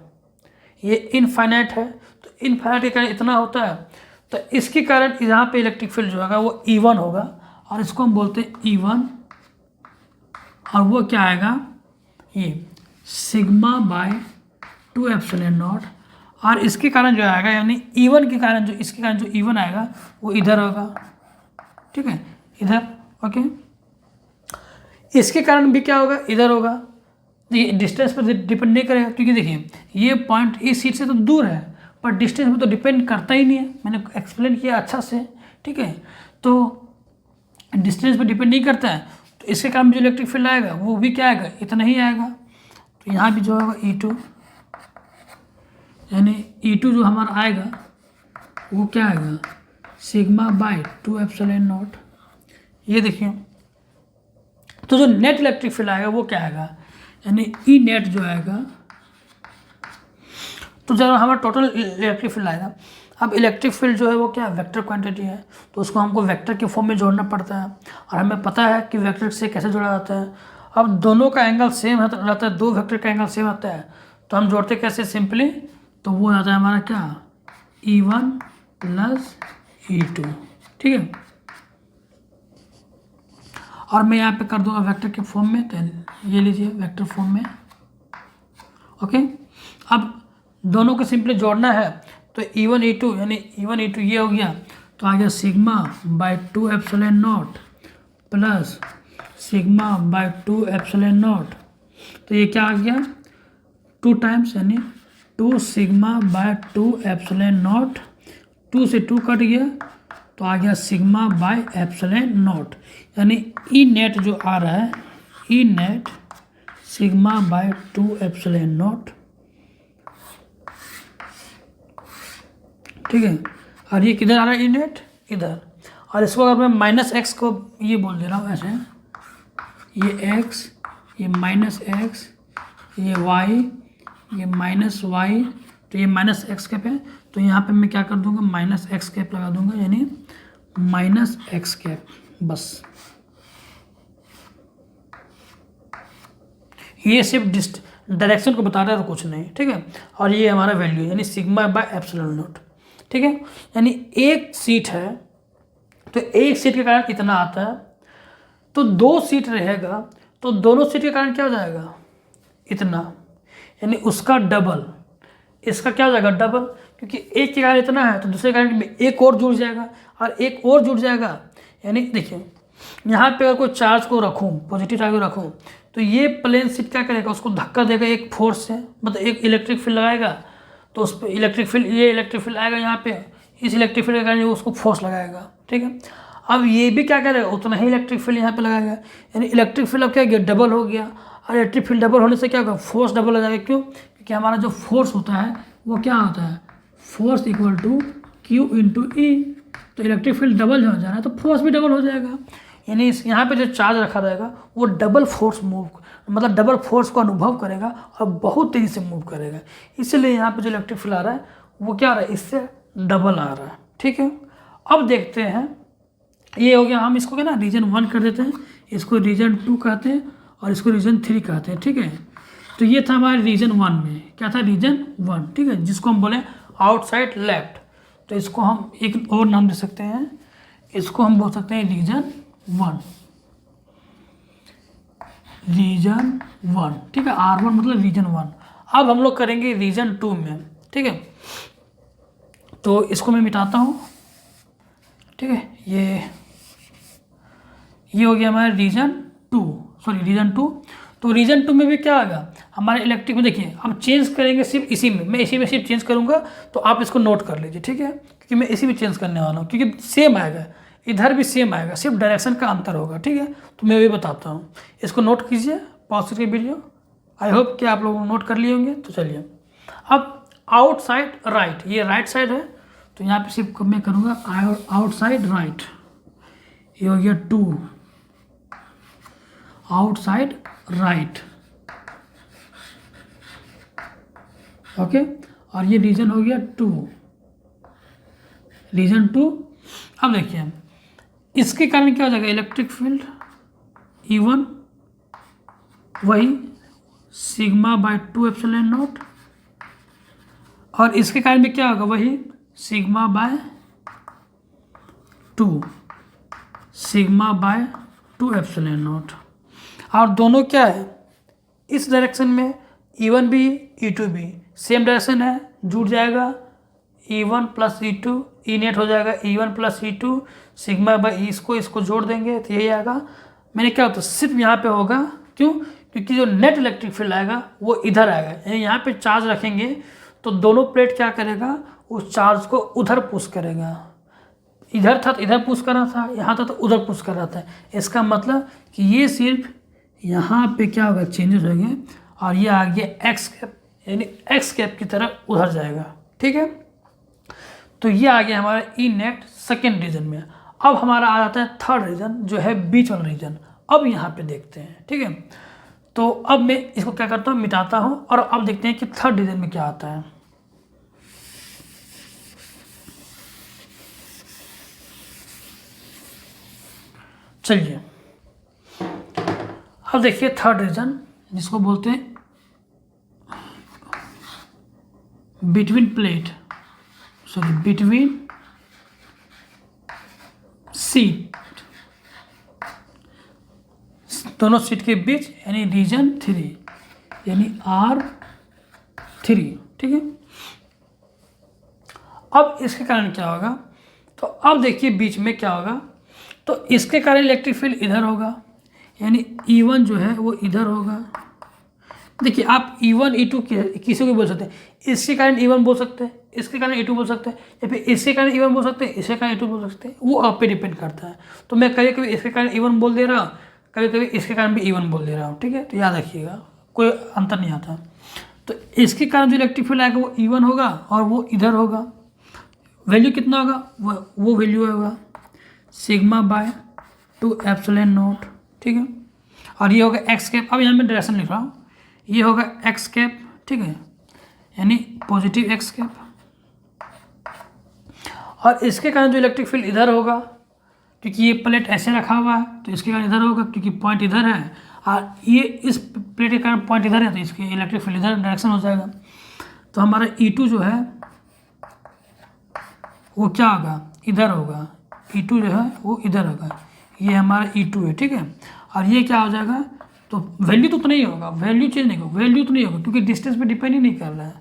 ये इनफाइनाइट है तो इनफाइनाइट के कारण इतना होता है, तो इसके कारण यहाँ पे इलेक्ट्रिक फील्ड जो होगा वो E1 होगा, और इसको हम बोलते हैं E1, और वो क्या आएगा, ये σ/2ε0। और इसके कारण जो आएगा, यानी E1 के कारण जो, इसके कारण जो E1 आएगा वो इधर होगा। ठीक है, इधर, ओके। इसके कारण भी क्या होगा, इधर होगा। देखिए डिस्टेंस पर डिपेंड नहीं करेगा, क्योंकि देखिए ये पॉइंट इस सीट से तो दूर है, पर डिस्टेंस में तो डिपेंड करता ही नहीं है, मैंने एक्सप्लेन किया अच्छा से। ठीक है, तो डिस्टेंस पर डिपेंड नहीं करता है, तो इसके कारण भी जो इलेक्ट्रिक फील्ड आएगा वो भी क्या आएगा, इतना ही आएगा। तो यहाँ भी जो होगा E2, यानी E2 जो हमारा आएगा वो क्या आएगा, σ/2ε0। ये देखिए, तो जो नेट इलेक्ट्रिक फील्ड आएगा वो क्या आएगा, यानी ई नेट जो आएगा। तो जब हमारा टोटल इलेक्ट्रिक फील्ड आएगा, अब इलेक्ट्रिक फील्ड जो है वो क्या वेक्टर क्वांटिटी है, तो उसको हमको वेक्टर के फॉर्म में जोड़ना पड़ता है, और हमें पता है कि वेक्टर से कैसे जोड़ा जाता है। अब दोनों का एंगल सेम रहता है, दो वेक्टर का एंगल सेम आता है, तो हम जोड़ते कैसे सिंपली, तो वो आता है हमारा क्या, E1 प्लस E2, ठीक है। और मैं यहाँ पे कर दूंगा वेक्टर के फॉर्म में, तो ये लीजिए वेक्टर फॉर्म में, ओके। अब दोनों को सिंपली जोड़ना है, तो E1 E2 यानी E1 E2 ये हो गया, तो आ गया sigma by 2 epsilon not plus sigma by 2 epsilon not, तो ये क्या आ गया 2 टाइम्स यानी 2 सिग्मा बाय 2 एप्सिलॉन नॉट, 2 से 2 कट गया तो आ गया सिग्मा बाय एप्सिलॉन नॉट, यानी ई नेट जो आ रहा है E net sigma by 2 epsilon naught, ठीक है। और ये किधर आ रहा है ई नेट, इधर। और इसको अगर मैं माइनस एक्स को ये बोल दे रहा हूँ ऐसे, ये एक्स, ये माइनस एक्स, ये वाई, ये माइनस वाई, तो ये माइनस एक्स कैप है, तो यहाँ पे मैं क्या कर दूंगा माइनस एक्स कैप लगा दूंगा, यानी माइनस एक्स कैप, बस। ये सिर्फ डायरेक्शन को बता रहा है और कुछ नहीं, ठीक है। और ये हमारा वैल्यू यानी सिग्मा बाय एप्सिलॉन नॉट, ठीक है। यानी एक सीट है तो एक सीट के कारण इतना आता है, तो 2 सीट रहेगा तो दोनों सीट के कारण क्या हो जाएगा इतना, यानी उसका डबल, इसका क्या हो जाएगा डबल, क्योंकि एक के कारण इतना है तो दूसरे कारण में एक और जुड़ जाएगा और एक और जुड़ जाएगा। यानी देखिए यहाँ पे अगर कोई चार्ज को रखूँ, पॉजिटिव चार्ज को रखूँ, तो ये प्लेन सीट क्या करेगा, उसको धक्का देगा एक फोर्स से, मतलब एक इलेक्ट्रिक फील्ड लगाएगा, तो उस पर इलेक्ट्रिक फील्ड, ये इलेक्ट्रिक फील्ड आएगा यहाँ पे, इस इलेक्ट्रिक फील्ड के कारण उसको फोर्स लगाएगा, ठीक है। अब ये भी क्या करेगा, उतना ही इलेक्ट्रिक फील्ड यहाँ पे लगाएगा, यानी इलेक्ट्रिक फील्ड अब क्या गया डबल हो गया, और इलेक्ट्रिक फील्ड डबल होने से क्या होगा फोर्स डबल हो जाएगा। क्यों, क्योंकि हमारा जो फोर्स होता है वो क्या होता है, force equal to Q into E, तो इलेक्ट्रिक फील्ड डबल हो जा रहा है तो फोर्स भी डबल हो जाएगा, यानी इस यहाँ पे जो चार्ज रखा रहेगा वो डबल फोर्स मूव, मतलब डबल फोर्स को अनुभव करेगा और बहुत तेज़ी से मूव करेगा, इसलिए यहाँ पे जो इलेक्ट्रिक फील्ड आ रहा है वो क्या आ रहा है, इससे डबल आ रहा है, ठीक है। अब देखते हैं, ये हो गया, हम इसको क्या ना रीजन 1 कर देते हैं, इसको रीजन 2 कहते हैं और इसको रीजन 3 कहते हैं, ठीक है। तो ये था हमारे रीजन 1 में, क्या था रीजन 1, ठीक है, जिसको हम बोले आउटसाइड लेफ्ट, तो इसको हम एक और नाम दे सकते हैं, इसको हम बोल सकते हैं रीजन 1, रीजन 1, ठीक है, R1 मतलब रीजन 1। अब हम लोग करेंगे रीजन 2 में, ठीक है, तो इसको मैं मिटाता हूँ, ठीक है, ये हो गया हमारा रीजन 2, सॉरी रीजन 2। तो रीजन 2 में भी क्या आएगा हमारे इलेक्ट्रिक में, देखिए हम चेंज करेंगे सिर्फ इसी में, मैं इसी में सिर्फ चेंज करूँगा, तो आप इसको नोट कर लीजिए, ठीक है, क्योंकि मैं इसी में चेंज करने वाला हूँ, क्योंकि सेम आएगा, इधर भी सेम आएगा, सिर्फ डायरेक्शन का अंतर होगा, ठीक है। तो मैं भी बताता हूँ, इसको नोट कीजिए, पॉज करके वीडियो, आई होप कि आप लोग नोट कर लिए होंगे। तो चलिए, अब आउटसाइड राइट, ये राइट साइड है, तो यहाँ पे सिर्फ मैं करूँगा आउटसाइड राइट, ये हो गया 2 आउटसाइड राइट, ओके। और ये रीजन हो गया 2, रीजन 2। अब देखिए इसके कारण क्या हो जाएगा, इलेक्ट्रिक फील्ड E1 वही सिग्मा बाय 2 एप्सिलॉन नॉट, और इसके कारण भी क्या होगा वही sigma by 2, sigma by 2 epsilon not. और दोनों क्या है इस डायरेक्शन में, E1 भी E2 भी सेम डायरेक्शन है, जुड़ जाएगा E1 plus E2, E net हो जाएगा E1 plus E2 sigma by इसको जोड़ देंगे तो यही आएगा। मैंने क्या होता सिर्फ यहाँ पे होगा, क्यों, क्योंकि जो नेट इलेक्ट्रिक फील्ड आएगा वो इधर आएगा, यानी यहाँ पे चार्ज रखेंगे तो दोनों प्लेट क्या करेगा, उस चार्ज को उधर पुश करेगा, इधर था तो इधर पुश कर रहा था, यहाँ था तो उधर पुश कर रहा था। इसका मतलब कि ये सिर्फ यहाँ पे क्या होगा चेंजेस होंगे, और ये आ गया एक्स कैप, यानी एक्स कैप की तरफ उधर जाएगा, ठीक है। तो ये आ गया हमारा ई नेट सेकेंड रीजन में। अब हमारा आ जाता है थर्ड रीजन जो है बीच वाला रीजन। अब यहाँ पे देखते हैं, ठीक है। तो अब मैं इसको क्या करता हूँ मिटाता हूँ, और अब देखते हैं कि थर्ड रीजन में क्या आता है। चलिए अब देखिए थर्ड रीजन जिसको बोलते हैं बिटवीन सीट, दोनों सीट के बीच, यानी रीजन 3 यानी R3, ठीक है। अब इसके कारण क्या होगा, तो अब देखिए बीच में क्या होगा, तो इसके कारण इलेक्ट्रिक फील्ड इधर होगा, यानी E1 जो है वो इधर होगा। देखिए आप E1 E2 किसी को बोल सकते हैं, इसके कारण E1 बोल सकते हैं, इसके कारण E2 बोल सकते हैं, या फिर इसके कारण E1 बोल सकते हैं, इसके कारण E2 बोल सकते हैं, वो आप पे डिपेंड करता है। तो मैं कभी कभी इसके कारण E1 बोल दे रहा हूँ, कभी कभी इसके कारण भी E1 बोल दे रहा हूँ, ठीक है। तो याद रखिएगा कोई अंतर नहीं आता। तो इसके कारण जो इलेक्ट्रिक फील्ड आएगा वो E1 होगा और वो इधर होगा। वैल्यू कितना होगा, वो वैल्यू होगा σ/2ε0, ठीक है। और ये होगा एक्स कैप, अब यहाँ मैं डायरेक्शन लिख रहा हूँ, ये होगा एक्स कैप, ठीक है, यानी पॉजिटिव एक्स कैप। और इसके कारण जो इलेक्ट्रिक फील्ड इधर होगा, क्योंकि ये प्लेट ऐसे रखा हुआ है तो इसके कारण इधर होगा, क्योंकि पॉइंट इधर है, और ये इस प्लेट के कारण पॉइंट इधर है तो इसके इलेक्ट्रिक फील्ड इधर डायरेक्शन हो जाएगा। तो हमारा E2 जो है वो क्या होगा, इधर होगा, E2 जो है वो इधर होगा, ये हमारा E2 है, ठीक है। और ये क्या हो जाएगा, तो वैल्यू तो नहीं होगा, वैल्यू चेंज नहीं होगा, वैल्यू तो नहीं होगा क्योंकि डिस्टेंस पे डिपेंड ही नहीं कर रहा है।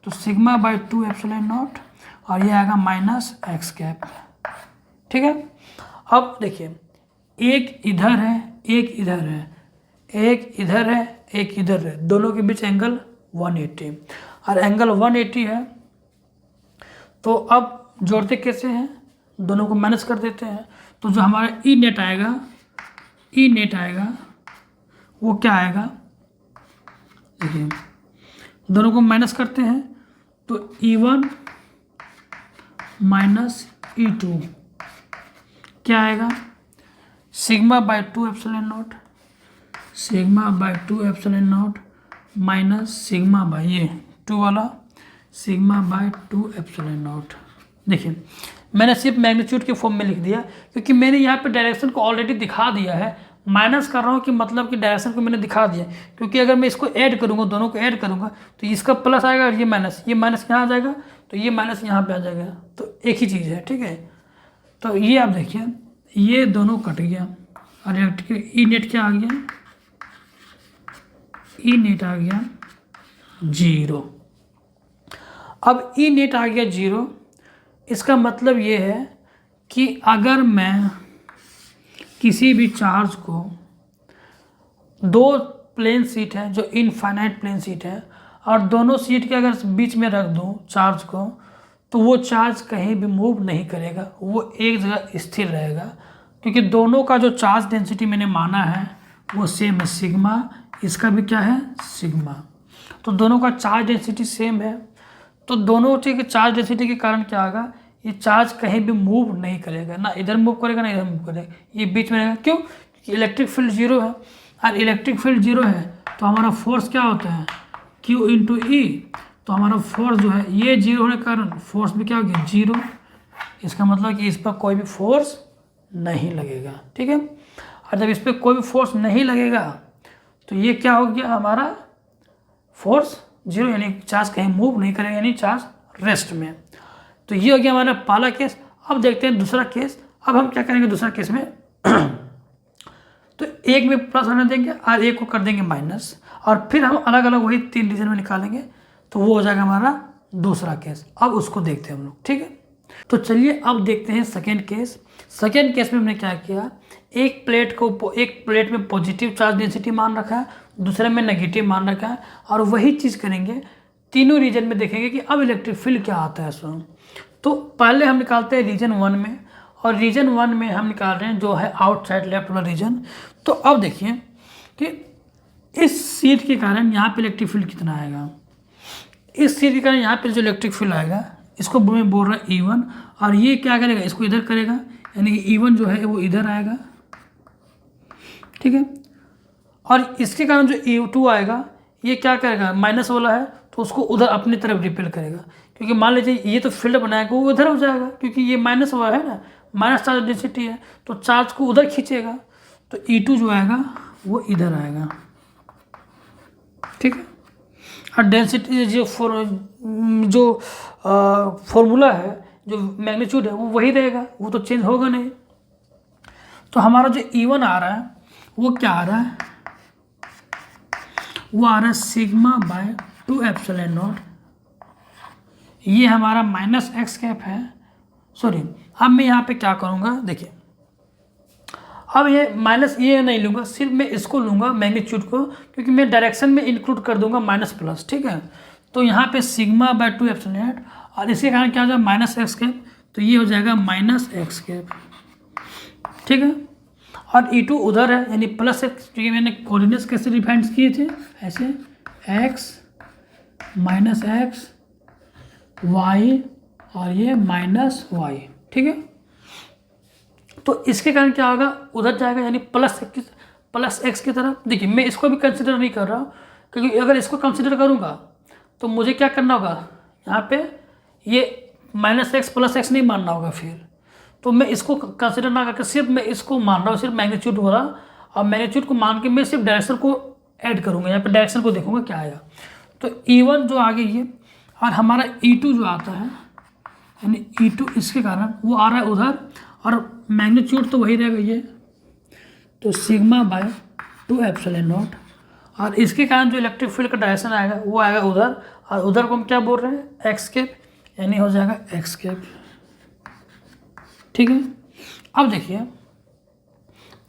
तो σ/2ε0 और ये आएगा -x कैप, ठीक है। अब देखिए एक इधर है, एक इधर है, एक इधर है, एक इधर है, दोनों के बीच एंगल 180, और एंगल 180 है। तो अब जोड़ते कैसे हैं, दोनों को माइनस कर देते हैं। तो जो हमारा ई नेट आएगा वो क्या आएगा, देखिए दोनों को माइनस करते हैं तो E1 माइनस E2 क्या आएगा, σ/2ε0 माइनस सिग्मा बाई ये 2 वाला σ/2ε0। देखिए मैंने सिर्फ मैग्नीट्यूड के फॉर्म में लिख दिया क्योंकि मैंने यहाँ पे डायरेक्शन को ऑलरेडी दिखा दिया है। माइनस कर रहा हूँ कि मतलब कि डायरेक्शन को मैंने दिखा दिया, क्योंकि अगर मैं इसको ऐड करूँगा, दोनों को ऐड करूँगा तो इसका प्लस आएगा और ये माइनस यहाँ आ जाएगा, तो ये माइनस यहाँ पे आ जाएगा, तो एक ही चीज़ है, ठीक है। तो ये आप देखिए ये दोनों कट गया और ई नेट क्या आ गया, ई नेट आ गया 0। अब ई नेट आ गया 0, इसका मतलब ये है कि अगर मैं किसी भी चार्ज को, दो प्लेन सीट है जो इनफाइनाइट प्लेन सीट है, और दोनों सीट के अगर बीच में रख दूं चार्ज को, तो वो चार्ज कहीं भी मूव नहीं करेगा, वो एक जगह स्थिर रहेगा, क्योंकि दोनों का जो चार्ज डेंसिटी मैंने माना है वो सेम है, सिग्मा, इसका भी क्या है सिग्मा। तो दोनों का चार्ज डेंसिटी सेम है, तो दोनों के चार्ज डेंसिटी के कारण क्या होगा, ये चार्ज कहीं भी मूव नहीं करेगा, ना इधर मूव करेगा ना इधर मूव करेगा, ये बीच में रहेगा। क्यों, क्योंकि इलेक्ट्रिक फील्ड 0 है, और इलेक्ट्रिक फील्ड 0 है तो हमारा फोर्स क्या होता है Q × E। तो हमारा फोर्स जो है ये 0 होने के कारण फोर्स भी क्या हो गया 0, इसका मतलब कि इस पर कोई भी फोर्स नहीं लगेगा, ठीक है। और जब इस पर कोई भी फोर्स नहीं लगेगा तो ये क्या हो गया, हमारा फोर्स 0, यानी चार्ज कहीं मूव नहीं करेगा, यानी चार्ज रेस्ट में। तो ये हो गया हमारा पहला केस। अब देखते हैं दूसरा केस। अब हम क्या करेंगे दूसरा केस में तो एक में प्लस होने देंगे और एक को कर देंगे माइनस, और फिर हम अलग अलग वही 3 रीजन में निकालेंगे, तो वो हो जाएगा हमारा दूसरा केस। अब उसको देखते हैं हम लोग, ठीक है। तो चलिए अब देखते हैं सेकेंड केस। सेकेंड केस में हमने क्या किया, एक प्लेट में पॉजिटिव चार्ज डेंसिटी मान रखा है, दूसरे में नेगेटिव मान रखा है, और वही चीज़ करेंगे तीनों रीजन में, देखेंगे कि अब इलेक्ट्रिक फील्ड क्या आता है इसमें। तो पहले हम निकालते हैं रीजन 1 में, और रीजन 1 में हम निकाल रहे हैं जो है आउटसाइड लेफ्ट वाला रीजन। तो अब देखिए कि इस सीट के कारण यहाँ पे इलेक्ट्रिक फील्ड कितना आएगा, इस सीट के कारण यहाँ पे जो इलेक्ट्रिक फील्ड आएगा इसको मैं बोल रहा है E1, और ये क्या करेगा, इसको इधर करेगा, यानी कि E1 जो है वो इधर आएगा, ठीक है। और इसके कारण जो E2 आएगा ये क्या करेगा, माइनस वाला है तो उसको उधर अपनी तरफ रिपेल करेगा, क्योंकि मान लीजिए ये तो फील्ड बनाएगा वो उधर हो जाएगा, क्योंकि ये माइनस वाला है ना, माइनस चार्ज डेंसिटी है तो चार्ज को उधर खींचेगा। तो E2 जो आएगा वो इधर आएगा, ठीक है। और डेंसिटी जो फॉर्मूला है, जो मैग्नीट्यूड है वो वही रहेगा, वो तो चेंज होगा नहीं। तो हमारा जो E1 आ रहा है वो क्या आ रहा है, वो आ रहा है सिग्मा बाय 2 एप्सिलॉन नॉट। ये हमारा माइनस एक्स कैप है, सॉरी। अब मैं यहाँ पे क्या करूँगा, देखिए अब ये माइनस ये नहीं लूँगा, सिर्फ मैं इसको लूँगा मैग्नीट्यूड को, क्योंकि मैं डायरेक्शन में इंक्लूड कर दूंगा माइनस प्लस, ठीक है। तो यहाँ पे सिग्मा बाय 2 एप्सिलॉन नॉट, और इसके कारण क्या हो जाएगा माइनस एक्स कैप, तो ये हो जाएगा माइनस एक्स कैप, ठीक है। और E2 उधर है, यानी प्लस एक्स, क्योंकि मैंने कोऑर्डिनेट्स कैसे डिफाइन किए थे, ऐसे एक्स माइनस एक्स वाई और ये माइनस वाई, ठीक है। तो इसके कारण क्या होगा, उधर जाएगा, यानी प्लस एक्स की तरफ। देखिए मैं इसको भी कंसिडर नहीं कर रहा हूँ, क्योंकि अगर इसको कंसिडर करूँगा तो मुझे क्या करना होगा, यहाँ पे ये माइनस एक्स प्लस एक्स नहीं मानना होगा फिर। तो मैं इसको कंसिडर ना करके सिर्फ मैं इसको मान रहा हूँ, सिर्फ मैग्नीट्यूड हो रहा, और मैग्नीट्यूड को मान के मैं सिर्फ डायरेक्शन को ऐड करूँगा, यहाँ पे डायरेक्शन को देखूँगा क्या आएगा। तो E1 जो आगे ये, और हमारा E2 जो आता है, यानी E2 इसके कारण वो आ रहा है उधर, और मैग्नीट्यूड तो वही रहेगा ये, तो सिग्मा बाय 2 एप्सिलॉन नॉट, और इसके कारण जो इलेक्ट्रिक फील्ड का डायरेक्शन आएगा वो आएगा उधर, और उधर को हम क्या बोल रहे हैं, एक्स कैप, यानी हो जाएगा एक्स कैप, ठीक है। अब देखिए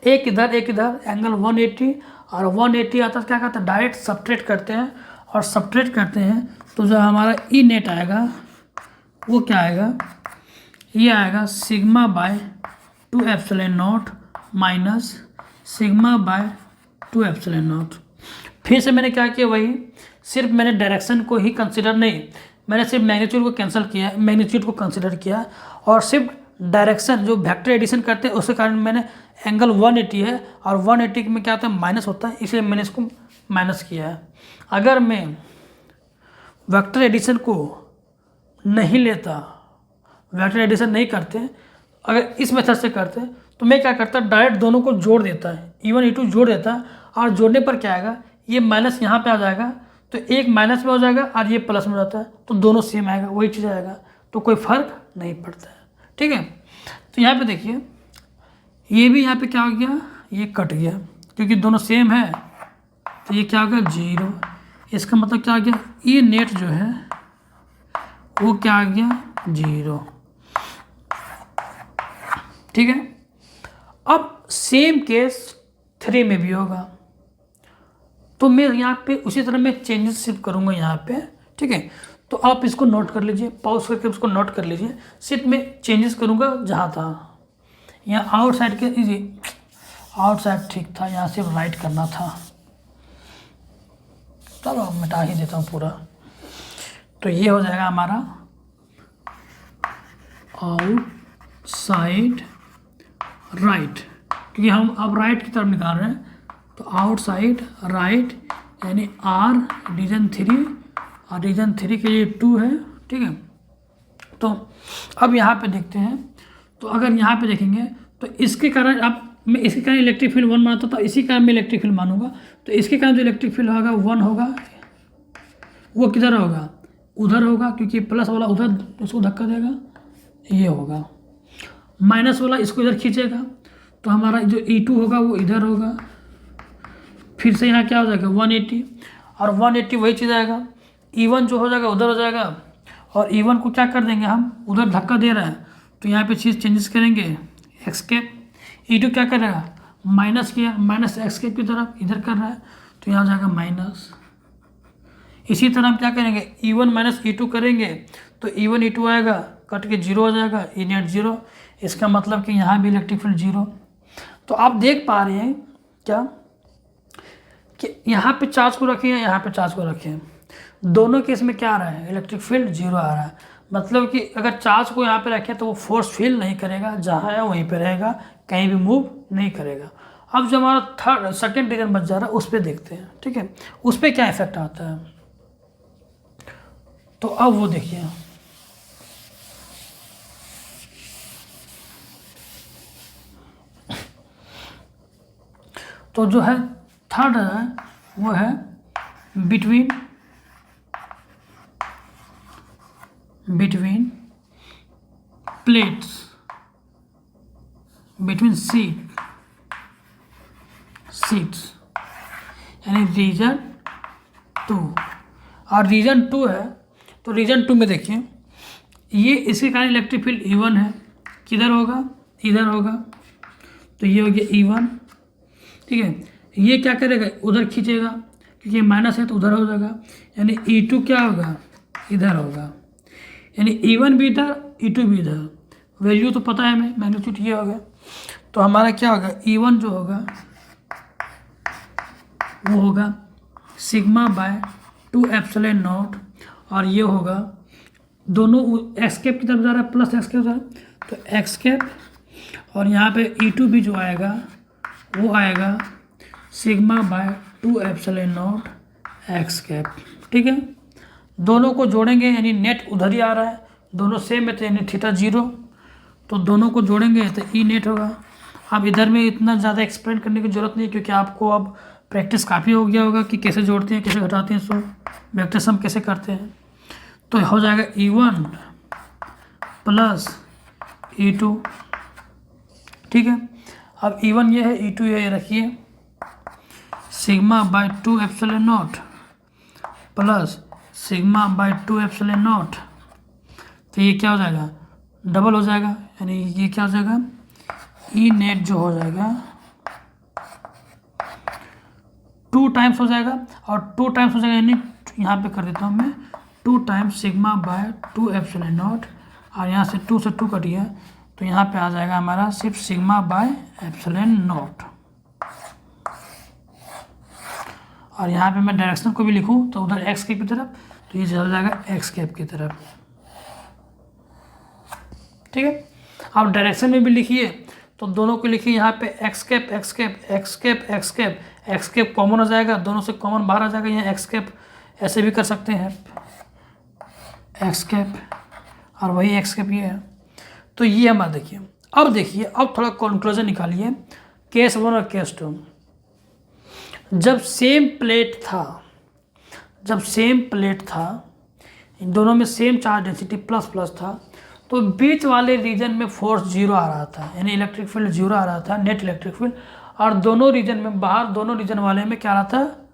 एक इधर एंगल 180, और 180 आता है, क्या कहते हैं डायरेक्ट सब्ट्रैक्ट करते हैं, और सब्ट्रैक्ट करते हैं तो जो हमारा ई नेट आएगा वो क्या आएगा, ये आएगा sigma by 2 epsilon not minus sigma by 2 epsilon not. फिर से मैंने क्या किया, वही सिर्फ मैंने डायरेक्शन को ही कंसिडर नहीं, मैंने सिर्फ मैग्नीट्यूड को कैंसिल किया, मैग्नीट्यूड को कंसिडर किया, और सिर्फ डायरेक्शन जो वेक्टर एडिशन करते हैं उसके कारण मैंने एंगल 180 है, और 180 में क्या होता है माइनस होता है, इसलिए मैंने इसको माइनस किया है। अगर मैं वेक्टर एडिशन को नहीं लेता, वेक्टर एडिशन नहीं करते, अगर इस मेथड से करते तो मैं क्या करता, डायरेक्ट दोनों को जोड़ देता है, E1 E2 जोड़ देता, और जोड़ने पर क्या आएगा, ये माइनस यहाँ पे आ जाएगा, तो एक माइनस में हो जाएगा और ये प्लस में हो जाता है, तो दोनों सेम आएगा, वही चीज़ आएगा, तो कोई फर्क नहीं पड़ता है, ठीक है। तो यहाँ पे देखिए ये भी यहाँ पे क्या हो गया, ये कट गया, क्योंकि दोनों सेम है, तो ये क्या हो गया 0। इसका मतलब क्या आ गया, ये नेट जो है वो क्या आ गया 0, ठीक है। अब सेम केस 3 में भी होगा, तो मैं यहाँ पे उसी तरह मैं चेंजेस सिर्फ करूँगा यहाँ पे, ठीक है। तो आप इसको नोट कर लीजिए, पॉज करके उसको नोट कर लीजिए, सिर्फ मैं चेंजेस करूँगा जहाँ था, यहाँ आउटसाइड के आउटसाइड ठीक था, यहाँ सिर्फ राइट करना था, चलो मिटा ही देता हूँ पूरा। तो ये हो जाएगा हमारा आउटसाइड राइट, क्योंकि हम अब राइट की तरफ निकाल रहे हैं, तो आउटसाइड राइट यानी R रीजन 3, और रीजन 3 के लिए 2 है, ठीक है। तो अब यहाँ पे देखते हैं, तो अगर यहाँ पे देखेंगे तो इसके कारण, अब मैं इसके कारण इलेक्ट्रिक फील्ड 1 मानता था, इसी कारण मैं इलेक्ट्रिक फील्ड मानूंगा, तो इसके कारण जो इलेक्ट्रिक फील्ड होगा 1 होगा, वो किधर होगा, उधर होगा, क्योंकि प्लस वाला उधर उसको धक्का देगा, ये होगा, माइनस वाला इसको इधर खींचेगा, तो हमारा जो E2 होगा वो इधर होगा, फिर से यहाँ क्या हो जाएगा 180, और 180 वही चीज़ आएगा, E1 जो हो जाएगा उधर हो जाएगा, और E1 को क्या कर देंगे हम, उधर धक्का दे रहा है, तो यहाँ पे चीज़ चेंजेस करेंगे, एक्स कैप, E2 क्या करेगा माइनस किया, माइनस एक्स कैप की तरफ इधर कर रहा है, तो यहाँ जाएगा माइनस। इसी तरह हम क्या करेंगे, E1 माइनस E2 करेंगे, तो E1 E2 आएगा, कट के 0 हो जाएगा, ई नेट 0, इसका मतलब कि यहाँ भी इलेक्ट्रिक फील्ड 0। तो आप देख पा रहे हैं क्या कि यहाँ पे चार्ज को रखे हैं, यहाँ पे चार्ज को रखे हैं, दोनों केस में क्या आ रहा है, इलेक्ट्रिक फील्ड 0 आ रहा है, मतलब कि अगर चार्ज को यहाँ पे रखें तो वो फोर्स फील नहीं करेगा, जहाँ है वहीं पे रहेगा, कहीं भी मूव नहीं करेगा। अब जो हमारा सेकेंड रीजन बच जा रहा है उस पर देखते हैं, ठीक है, उस पर क्या इफेक्ट आता है, तो अब वो देखिए, तो जो है थर्ड है वो है बिटवीन प्लेट्स, बिटवीन सीट्स, यानी रीजन 2। और रीजन 2 है तो रीजन 2 में देखिए ये इसके कारण इलेक्ट्रिक फील्ड E1 है, किधर होगा, इधर होगा, तो ये हो गया E1, ठीक है। ये क्या करेगा, उधर खींचेगा, क्योंकि माइनस है तो उधर हो जाएगा, यानी E2 क्या होगा, इधर होगा, यानी E1 भी इधर, E2 भी इधर। वैल्यू तो पता है हमें, मैग्नीट्यूड ये होगा, तो हमारा क्या होगा, E1 जो होगा वो होगा सिग्मा बाय 2 एप्सिलॉन नॉट, और ये होगा दोनों एक्स कैप की तरफ जा रहा है, प्लस एक्स कैप जा रहा है, तो एक्स कैप, और यहाँ पे E2 भी जो आएगा वो आएगा sigma by 2 epsilon not x cap, ठीक है। दोनों को जोड़ेंगे यानी नेट उधर ही आ रहा है, दोनों सेम है तो यानी थीटा 0, तो दोनों को जोड़ेंगे तो ई नेट होगा। अब इधर में इतना ज़्यादा एक्सप्लेन करने की ज़रूरत नहीं है, क्योंकि आपको अब प्रैक्टिस काफ़ी हो गया होगा कि कैसे जोड़ते हैं, कैसे घटाते हैं, सो वेक्टर सम कैसे करते हैं। तो हो जाएगा E1 प्लस E2, ठीक है। अब E1 ये है, E2 ये रखिए, sigma by 2 epsilon not plus sigma by 2 epsilon not, तो ये क्या हो जाएगा, डबल हो जाएगा, यानी ये क्या हो जाएगा, ई नेट जो हो जाएगा 2 टाइम्स हो जाएगा, और 2 टाइम्स हो जाएगा, यानी यहाँ पे कर देता हूँ मैं 2 times sigma by 2 epsilon not, और यहाँ से 2 से 2 कट गया, तो यहाँ पे आ जाएगा हमारा सिर्फ सिग्मा बाय एप्सिलॉन नॉट। और यहाँ पे मैं डायरेक्शन को भी लिखूँ तो उधर एक्स कैप की तरफ, तो ये चल जाएगा एक्स कैप की तरफ, ठीक है। आप डायरेक्शन में भी लिखिए तो दोनों को लिखिए, यहाँ पे x cap x cap x cap x cap, x cap common हो जाएगा, दोनों से कॉमन बाहर आ जाएगा, यहाँ एक्स कैप ऐसे भी कर सकते हैं, एक्स कैप और वही एक्स कैप ये है। तो ये हमारा देखिए, अब देखिए, अब थोड़ा कंक्लूजन निकालिए केस 1 और केस 2। जब सेम प्लेट था, इन दोनों में same charge density plus plus था, तो बीच वाले रीजन में फोर्स 0 आ रहा था, यानी इलेक्ट्रिक फील्ड 0 आ रहा था, नेट इलेक्ट्रिक फील्ड, और दोनों रीजन में बाहर, दोनों रीजन वाले में क्या आ रहा था,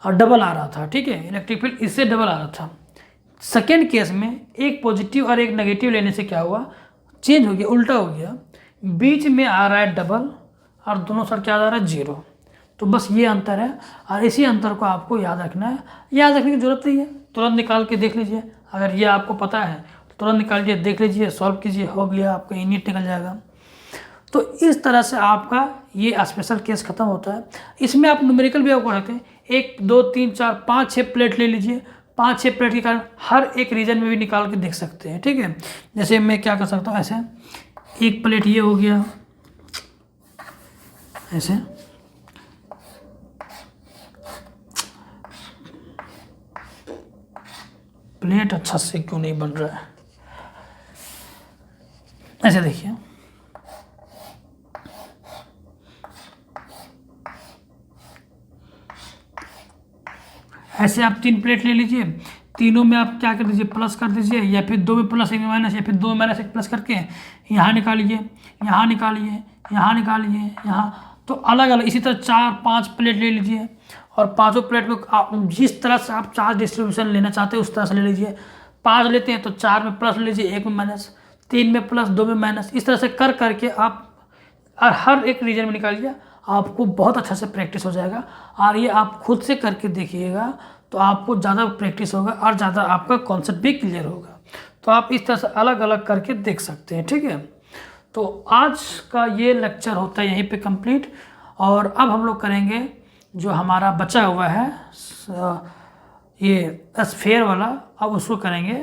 और डबल आ रहा था, ठीक है, इलेक्ट्रिक फील्ड इससे डबल आ रहा था। सेकेंड केस में एक पॉजिटिव और एक नेगेटिव लेने से क्या हुआ, चेंज हो गया, उल्टा हो गया, बीच में आ रहा है डबल और दोनों साइड क्या आ रहा है 0। तो बस ये अंतर है, और इसी अंतर को आपको याद रखना है, याद रखने की जरूरत नहीं है, तुरंत निकाल के देख लीजिए, अगर ये आपको पता है तो तुरंत निकालिए, देख लीजिए, सॉल्व कीजिए, हो गया, आपका यूनिट निकल जाएगा। तो इस तरह से आपका ये स्पेशल केस खत्म होता है। इसमें आप न्यूमेरिकल भी आपको रखते हैं, 1 2 3 4 5 6 प्लेट ले लीजिए, 5 6 प्लेट के कारण हर एक रीजन में भी निकाल के देख सकते हैं, ठीक है। जैसे मैं क्या कर सकता हूँ, ऐसे एक प्लेट ये हो गया, ऐसे प्लेट अच्छा से क्यों नहीं बन रहा है, ऐसे देखिए, ऐसे आप 3 प्लेट ले लीजिए, तीनों में आप क्या कर दीजिए, प्लस कर दीजिए, या फिर 2 में प्लस 1 में माइनस, या फिर 2 में माइनस 1 प्लस करके यहाँ निकालिए, यहाँ निकालिए, यहाँ निकालिए, यहाँ, तो अलग अलग इसी तरह 4 5 प्लेट ले लीजिए, और पांचों प्लेट में आप जिस तरह से आप चार्ज डिस्ट्रीब्यूशन लेना चाहते हैं उस तरह से ले लीजिए। 5 लेते हैं तो 4 में प्लस ले लीजिए, 1 में माइनस, 3 में प्लस, 2 में माइनस, इस तरह से कर करके आप हर एक रीजन में निकालिए, आपको बहुत अच्छा से प्रैक्टिस हो जाएगा। और ये आप खुद से करके देखिएगा तो आपको ज़्यादा प्रैक्टिस होगा और ज़्यादा आपका कॉन्सेप्ट भी क्लियर होगा। तो आप इस तरह से अलग अलग करके देख सकते हैं, ठीक है। तो आज का ये लेक्चर होता है यहीं पे कंप्लीट, और अब हम लोग करेंगे जो हमारा बचा हुआ है ये स्फेयर वाला, अब उसको करेंगे